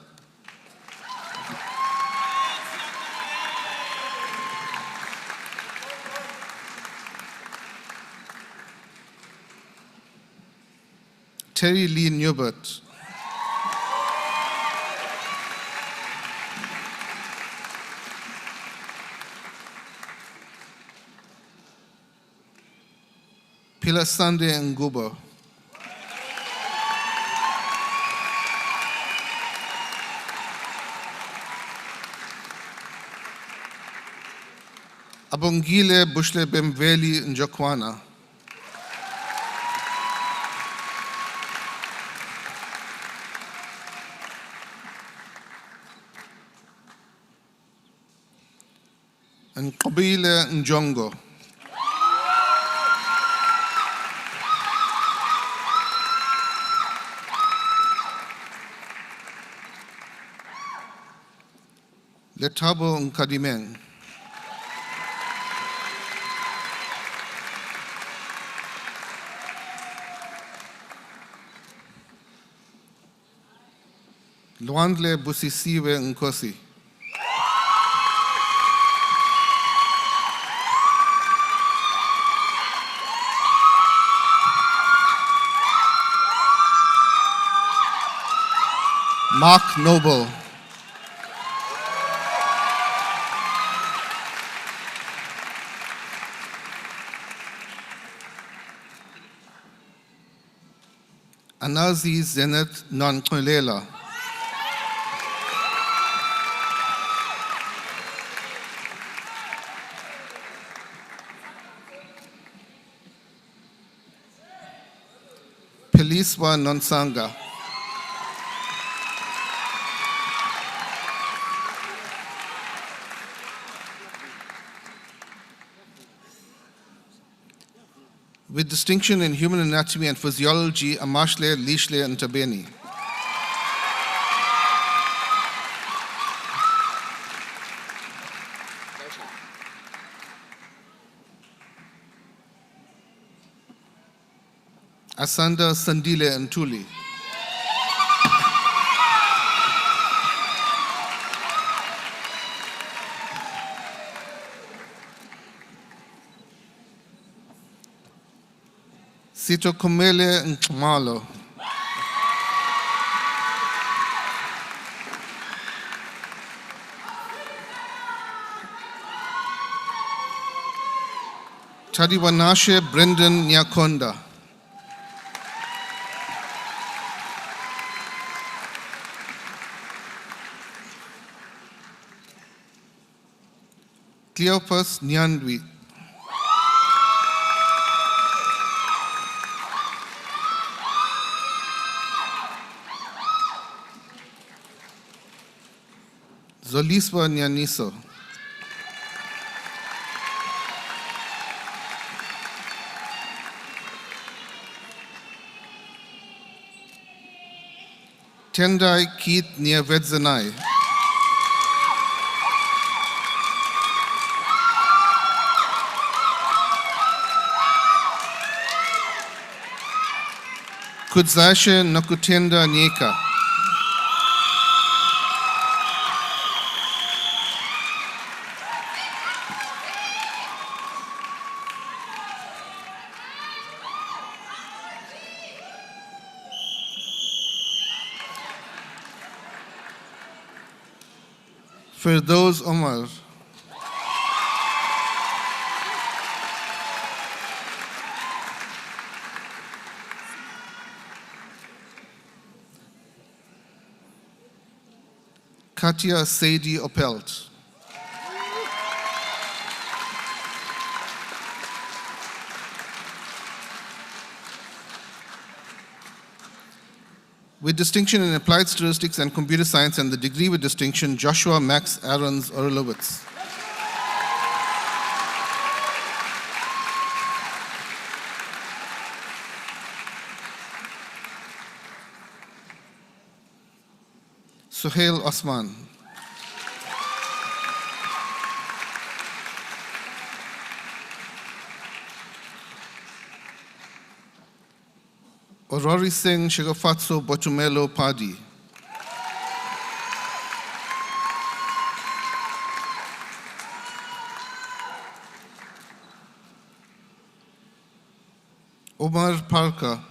Terry Lee Newbert. Pilasande Ngubo. Abongile Bushle Bemveli Njokwana. And Kobile Njongo. Letabo Nkadimeng. Luandle Busisiwe Nkosi. Mark Noble. Anazi Zeneth Nankolela. Peliswa Nonsanga. With distinction in human anatomy and physiology, Amashle, Lishle, and Tabeni. Asanda, Sandile, and Tuli. Sito Komele Nchmalo. Tadiwanashe Brendan Nyakonda. Cleopas Nyandwi. Zoliswa Nyaniso. Tendai Keith Nyavedzanai. Kudzashe Nakutenda Nyeka. Firdoz Omar. Katia Sadie Opelt. With distinction in applied statistics and computer science and the degree with distinction, Joshua Max Aarons Orlowitz. Suhail Osman. Aurori Singh Shigafatso Bochumelo Padi. Omar Parka.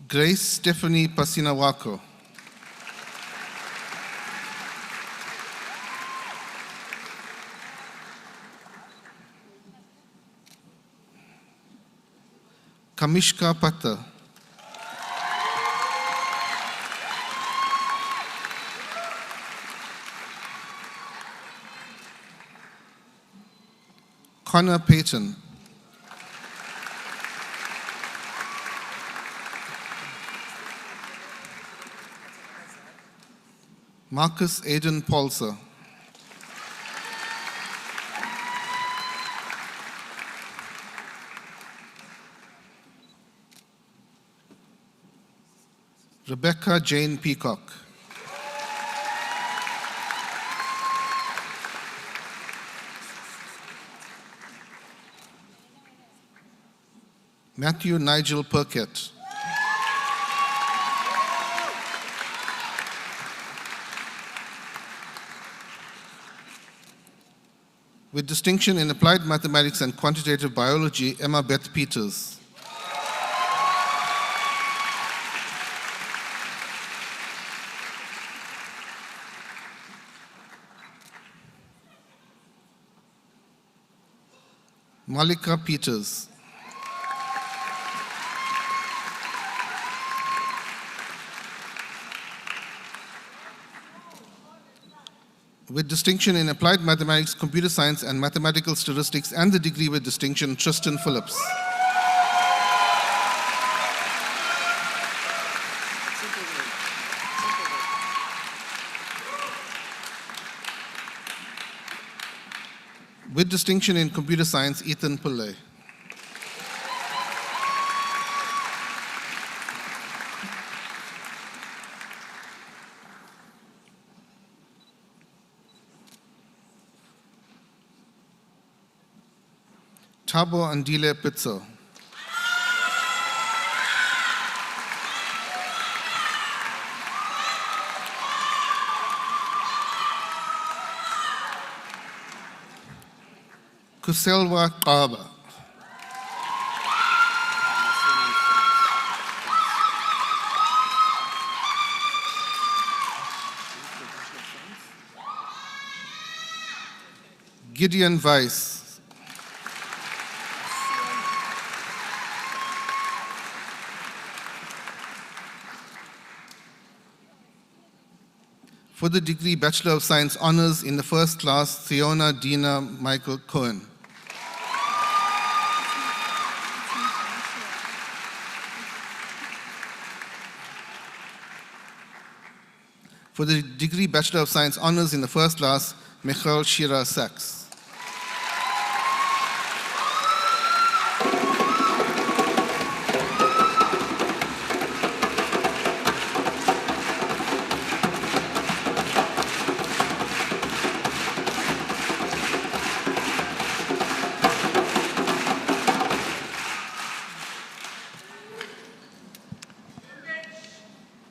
Grace Stephanie Pasinawako. Kamishka Pata. Connor Payton. Marcus Aiden Paulser. Rebecca Jane Peacock. Matthew Nigel Perkett. With distinction in applied mathematics and quantitative biology, Emma Beth Peters. Malika Peters. With distinction in applied mathematics, computer science, and mathematical statistics, and the degree with distinction, Tristan Phillips. With distinction in computer science, Ethan Pillay. Thabo Andile Pitso. Kuselwa Qaba. Gideon Weiss. For the degree Bachelor of Science Honors in the First Class, Theona Dina Michael Cohen. For the degree Bachelor of Science Honors in the First Class, Michael Shira Sachs.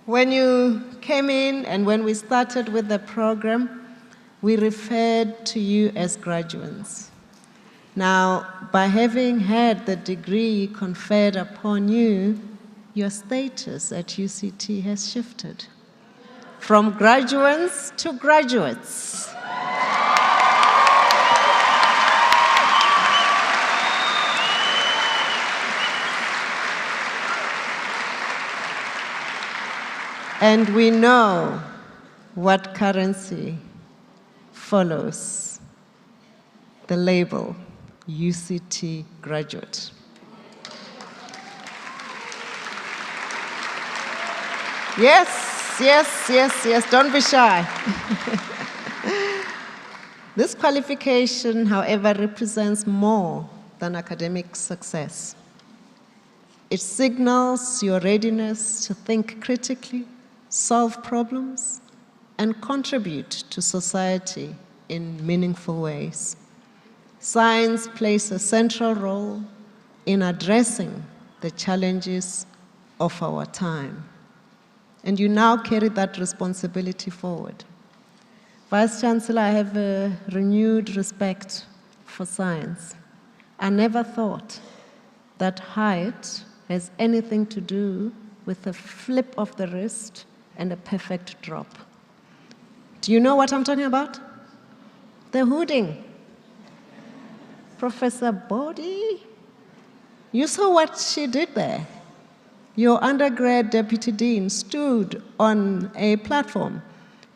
When you came in and when we started with the program, we referred to you as graduates. Now, by having had the degree conferred upon you, your status at UCT has shifted from graduates to graduates. And we know what currency follows the label UCT graduate. Yes, don't be shy. This qualification, however, represents more than academic success. It signals your readiness to think critically, solve problems, and contribute to society in meaningful ways. Science plays a central role in addressing the challenges of our time. And you now carry that responsibility forward. Vice Chancellor, I have a renewed respect for science. I never thought that height has anything to do with a flip of the wrist and a perfect drop. Do you know what I'm talking about? The hooding. Professor Bodie, you saw what she did there. Your undergrad deputy dean stood on a platform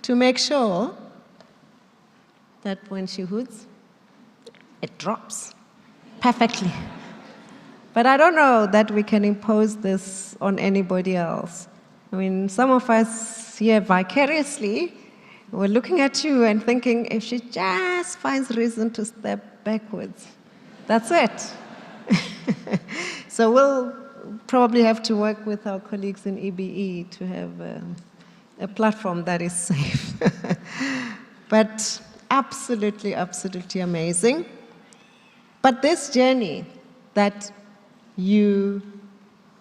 to make sure that when she hoods, it drops perfectly. But I don't know that we can impose this on anybody else. I mean, some of us here vicariously, we're looking at you and thinking, if she just finds reason to step backwards, that's it. So we'll probably have to work with our colleagues in EBE to have a platform that is safe. But absolutely amazing. But this journey that you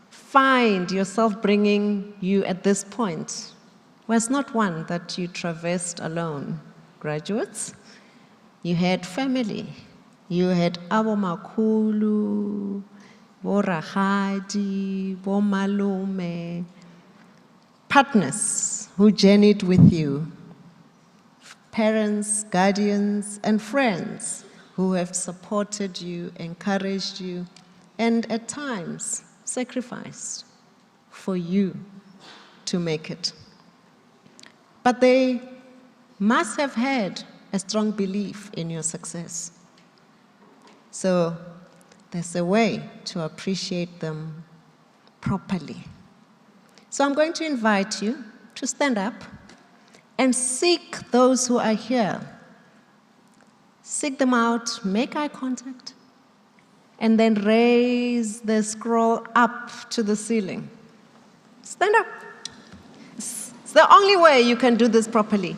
find yourself bringing you at this point was not one that you traversed alone, graduates. You had family. You had abo makhulu, bo ragadi, bo malume, partners who journeyed with you, parents, guardians, and friends who have supported you, encouraged you, and at times sacrificed for you to make it. But they must have had a strong belief in your success. So there's a way to appreciate them properly. So I'm going to invite you to stand up and seek those who are here. Seek them out, make eye contact, and then raise the scroll up to the ceiling. Stand up. It's the only way you can do this properly.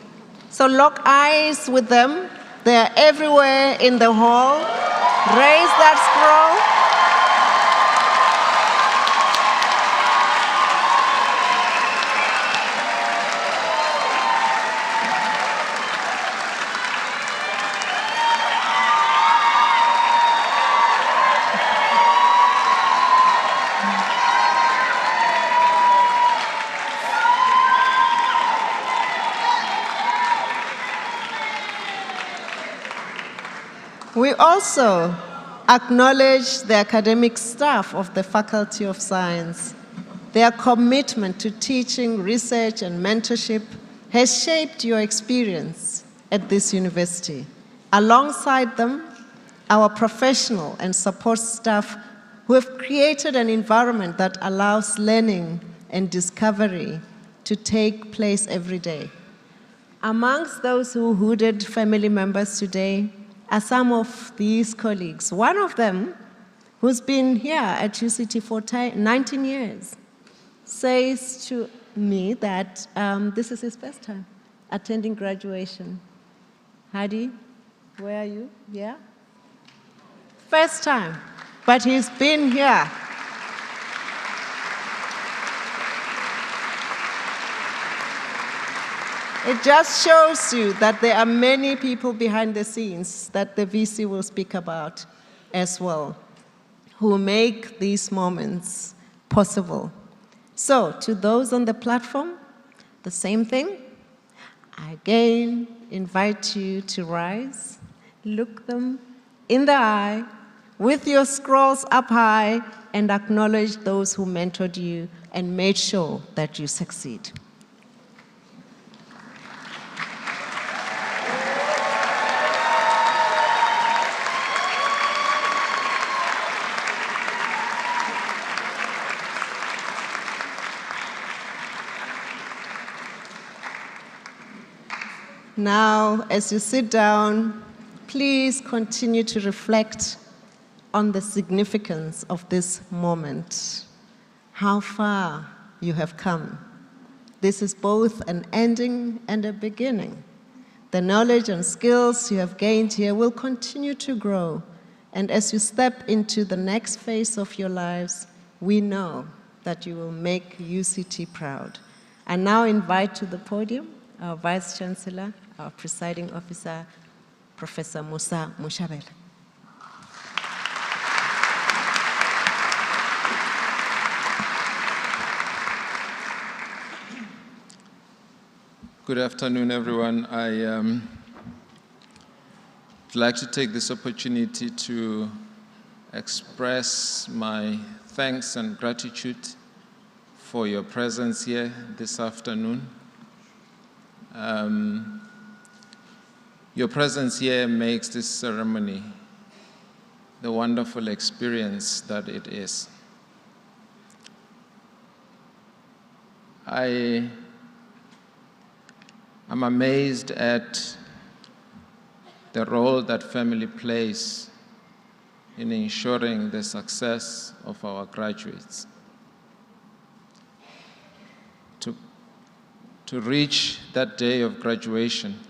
So lock eyes with them. They're everywhere in the hall. Raise that scroll. We also acknowledge the academic staff of the Faculty of Science. Their commitment to teaching, research, and mentorship has shaped your experience at this university. Alongside them, our professional and support staff who have created an environment that allows learning and discovery to take place every day. Amongst those who hooded family members today are some of these colleagues. One of them, who's been here at UCT for 19 years, says to me that this is his first time attending graduation. Hadi, where are you? Yeah? First time, but he's been here. It just shows you that there are many people behind the scenes that the VC will speak about as well, who make these moments possible. So, to those on the platform, the same thing. I again invite you to rise, look them in the eye, with your scrolls up high, and acknowledge those who mentored you and made sure that you succeed. Now, as you sit down, please continue to reflect on the significance of this moment, how far you have come. This is both an ending and a beginning. The knowledge and skills you have gained here will continue to grow, and as you step into the next phase of your lives, we know that you will make UCT proud. I now invite to the podium our Vice Chancellor, our Presiding Officer, Professor Musa Mushabela. Good afternoon, everyone. I'd like to take this opportunity to express my thanks and gratitude for your presence here this afternoon. Your presence here makes this ceremony the wonderful experience that it is. I am amazed at the role that family plays in ensuring the success of our graduates. To reach that day of graduation,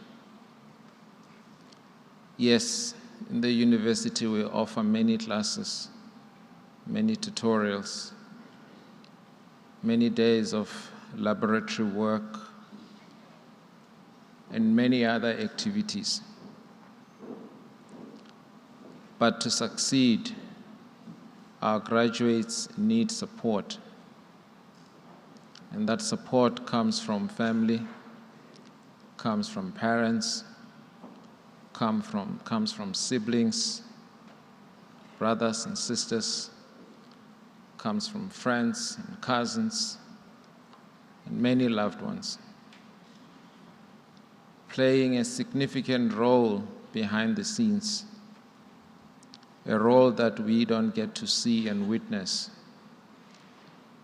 yes, in the university we offer many classes, many tutorials, many days of laboratory work, and many other activities. But to succeed, our graduates need support. And that support comes from family, comes from parents, comes from siblings, brothers and sisters, comes from friends and cousins, and many loved ones, playing a significant role behind the scenes, a role that we don't get to see and witness,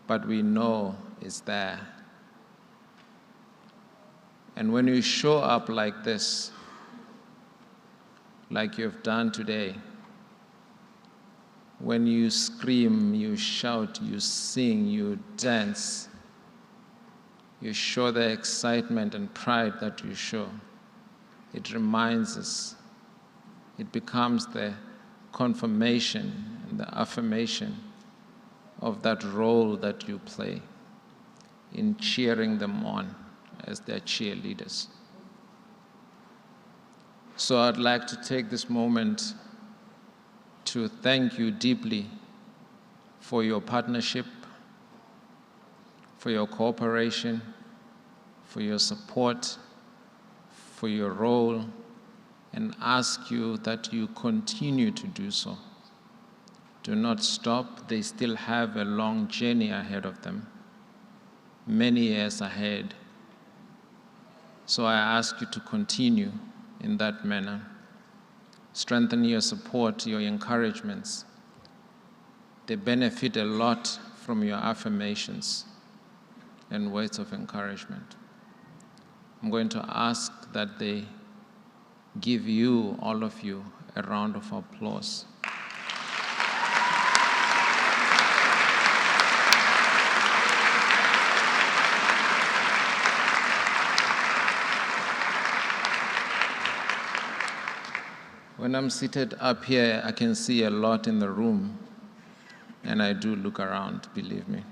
but we know is there. And when you show up like this, like you've done today, when you scream, you shout, you sing, you dance, you show the excitement and pride that you show, it reminds us, it becomes the confirmation and the affirmation of that role that you play in cheering them on as their cheerleaders. So I'd like to take this moment to thank you deeply for your partnership, for your cooperation, for your support, for your role, and ask you that you continue to do so. Do not stop. They still have a long journey ahead of them, many years ahead. So I ask you to continue in that manner. Strengthen your support, your encouragements. They benefit a lot from your affirmations and words of encouragement. I'm going to ask that they give you, all of you, a round of applause. When I'm seated up here, I can see a lot in the room, and I do look around, believe me.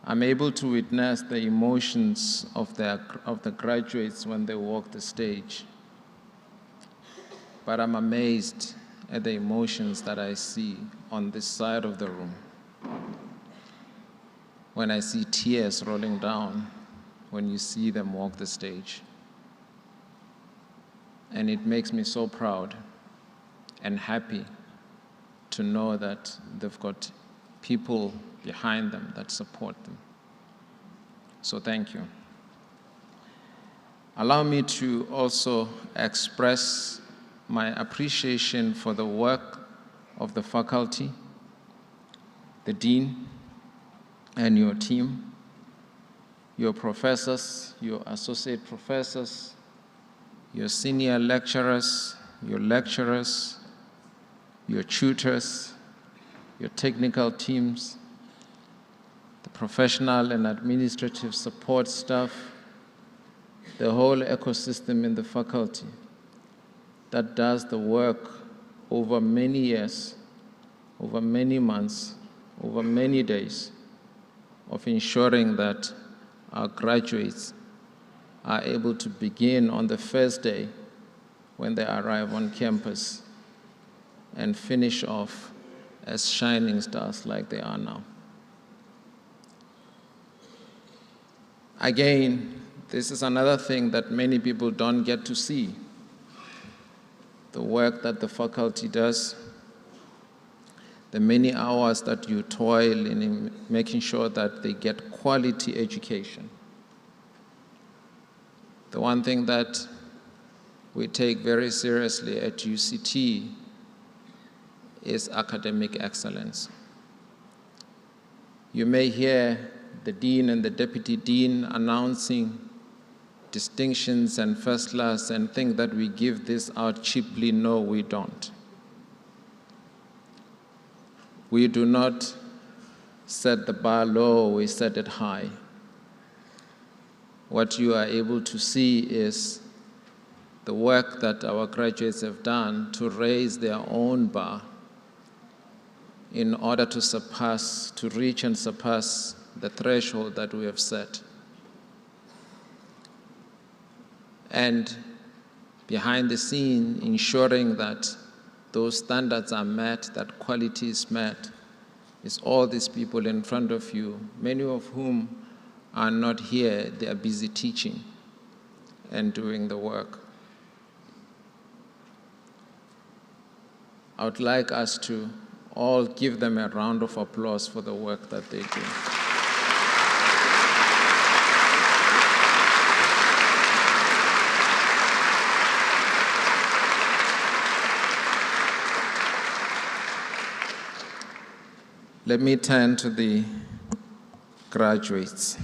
I'm able to witness the emotions of the graduates when they walk the stage. But I'm amazed at the emotions that I see on this side of the room. When I see tears rolling down, when you see them walk the stage. And it makes me so proud and happy to know that they've got people behind them that support them. So thank you. Allow me to also express my appreciation for the work of the faculty, the dean, and your team, your professors, your associate professors, your senior lecturers, your tutors, your technical teams, the professional and administrative support staff, the whole ecosystem in the faculty that does the work over many years, over many months, over many days of ensuring that our graduates are able to begin on the first day when they arrive on campus and finish off as shining stars like they are now. Again, this is another thing that many people don't get to see. The work that the faculty does, the many hours that you toil in making sure that they get quality education. The one thing that we take very seriously at UCT is academic excellence. You may hear the dean and the deputy dean announcing distinctions and first class and think that we give this out cheaply. No, we don't. We do not set the bar low, we set it high. What you are able to see is the work that our graduates have done to raise their own bar in order to reach and surpass the threshold that we have set. And behind the scene, ensuring that those standards are met, that quality is met, is all these people in front of you, many of whom are not here. They are busy teaching and doing the work. I would like us to all give them a round of applause for the work that they do. Let me turn to the graduates.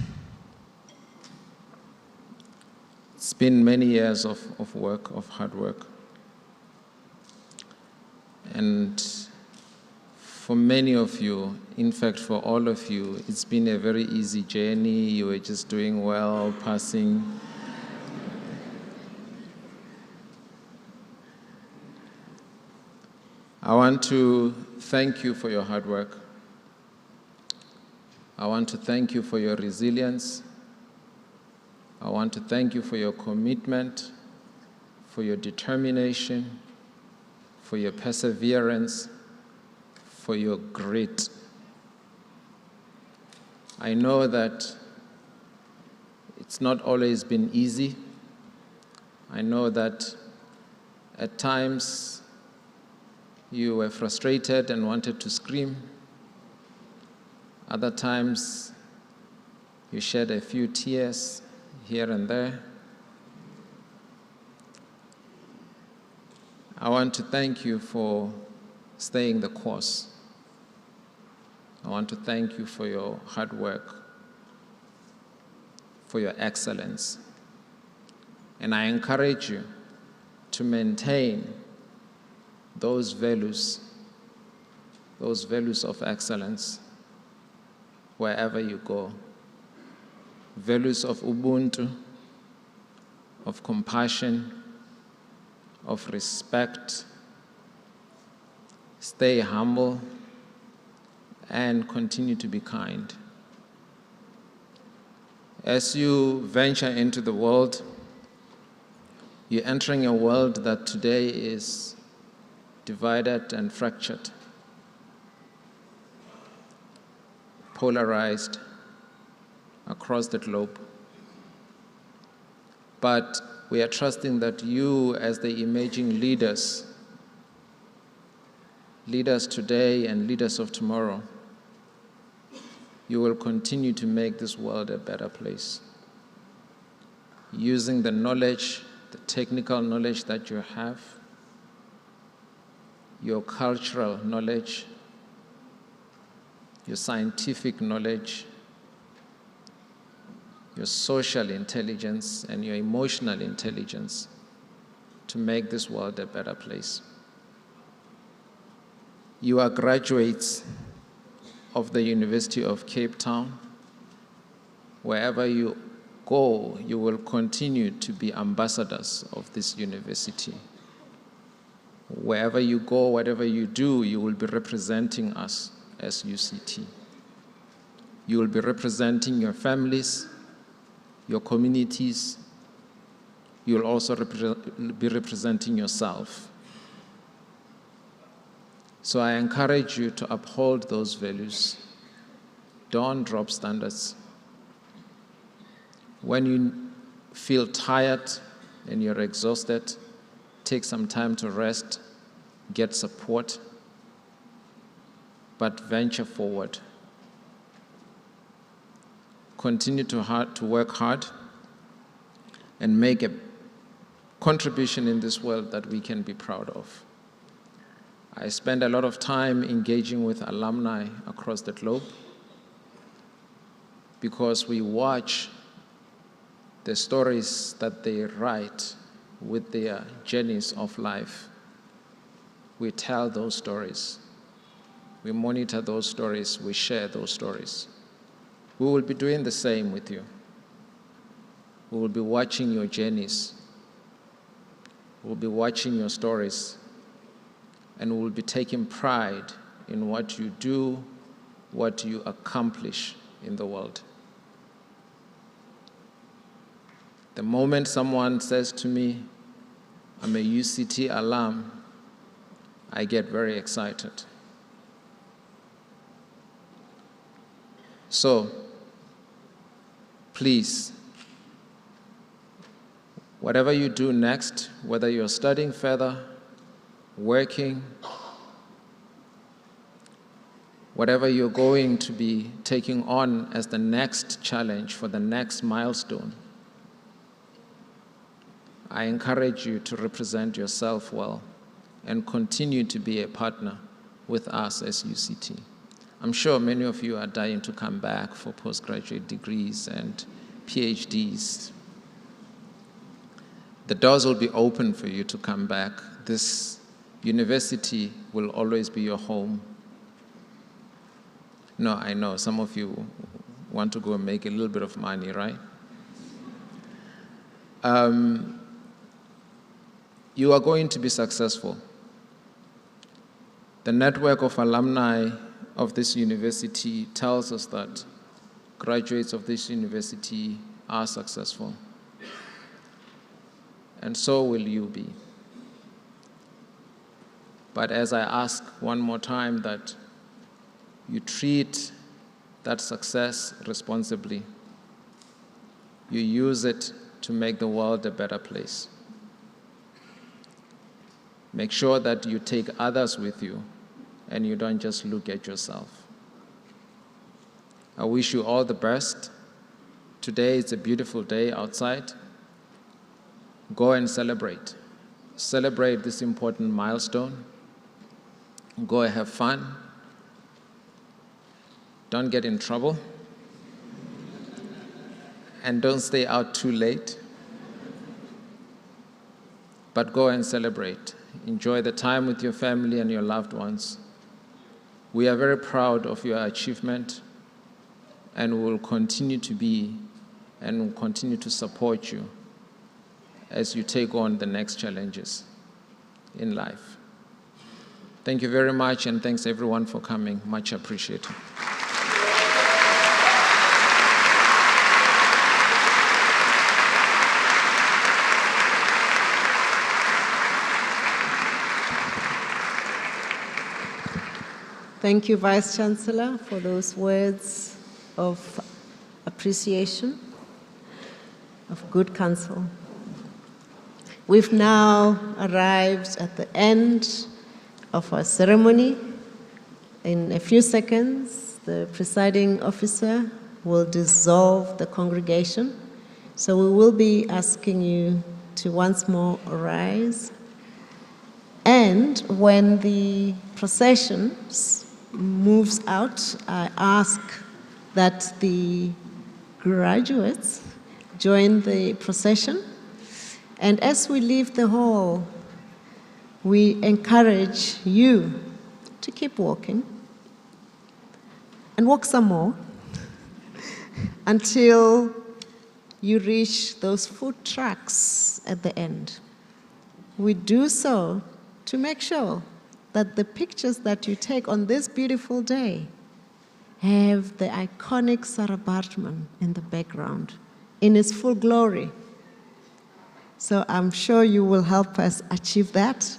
It's been many years of work, of hard work. And for many of you, in fact, for all of you, it's been a very easy journey. You were just doing well, passing. I want to thank you for your hard work. I want to thank you for your resilience. I want to thank you for your commitment, for your determination, for your perseverance, for your grit. I know that it's not always been easy. I know that at times you were frustrated and wanted to scream. Other times you shed a few tears here and there. I want to thank you for staying the course. I want to thank you for your hard work, for your excellence. And I encourage you to maintain those values of excellence wherever you go. Values of Ubuntu, of compassion, of respect. Stay humble and continue to be kind. As you venture into the world, you're entering a world that today is divided and fractured, polarized across the globe. But we are trusting that you, as the emerging leaders today and leaders of tomorrow, you will continue to make this world a better place. Using the knowledge, the technical knowledge that you have, your cultural knowledge, your scientific knowledge, your social intelligence, and your emotional intelligence to make this world a better place. You are graduates of the University of Cape Town. Wherever you go, you will continue to be ambassadors of this university. Wherever you go, whatever you do, you will be representing us as UCT. You will be representing your families, your communities. You will also be representing yourself. So I encourage you to uphold those values. Don't drop standards. When you feel tired and you're exhausted, take some time to rest, get support, but venture forward. Continue to work hard and make a contribution in this world that we can be proud of. I spend a lot of time engaging with alumni across the globe because we watch the stories that they write with their journeys of life. We tell those stories. We monitor those stories. We share those stories. We will be doing the same with you. We will be watching your journeys. We will be watching your stories. And we will be taking pride in what you do, what you accomplish in the world. The moment someone says to me, I'm a UCT alum, I get very excited. So, please, whatever you do next, whether you're studying further, working, whatever you're going to be taking on as the next challenge for the next milestone, I encourage you to represent yourself well and continue to be a partner with us as UCT. I'm sure many of you are dying to come back for postgraduate degrees and PhDs. The doors will be open for you to come back. This university will always be your home. No, I know some of you want to go and make a little bit of money, right? You are going to be successful. The network of alumni of this university tells us that graduates of this university are successful. And so will you be. But as I ask one more time that you treat that success responsibly, you use it to make the world a better place. Make sure that you take others with you and you don't just look at yourself. I wish you all the best. Today is a beautiful day outside. Go and celebrate. Celebrate this important milestone. Go and have fun. Don't get in trouble. And don't stay out too late. But go and celebrate. Enjoy the time with your family and your loved ones. We are very proud of your achievement, and we will continue to be and will continue to support you as you take on the next challenges in life. Thank you very much, and thanks everyone for coming. Much appreciated. Thank you, Vice Chancellor, for those words of appreciation, of good counsel. We've now arrived at the end of our ceremony. In a few seconds, the presiding officer will dissolve the congregation. So we will be asking you to once more arise. And when the procession moves out, I ask that the graduates join the procession. And as we leave the hall, we encourage you to keep walking and walk some more until you reach those food trucks at the end. We do so to make sure that the pictures that you take on this beautiful day have the iconic Sarah Baartman in the background in its full glory. So I'm sure you will help us achieve that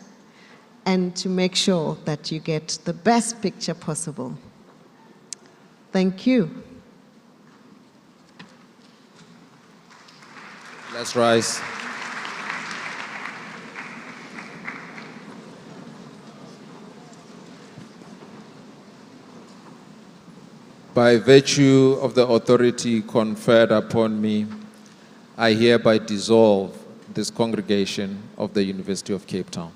and to make sure that you get the best picture possible. Thank you. Let's rise. By virtue of the authority conferred upon me, I hereby dissolve this congregation of the University of Cape Town.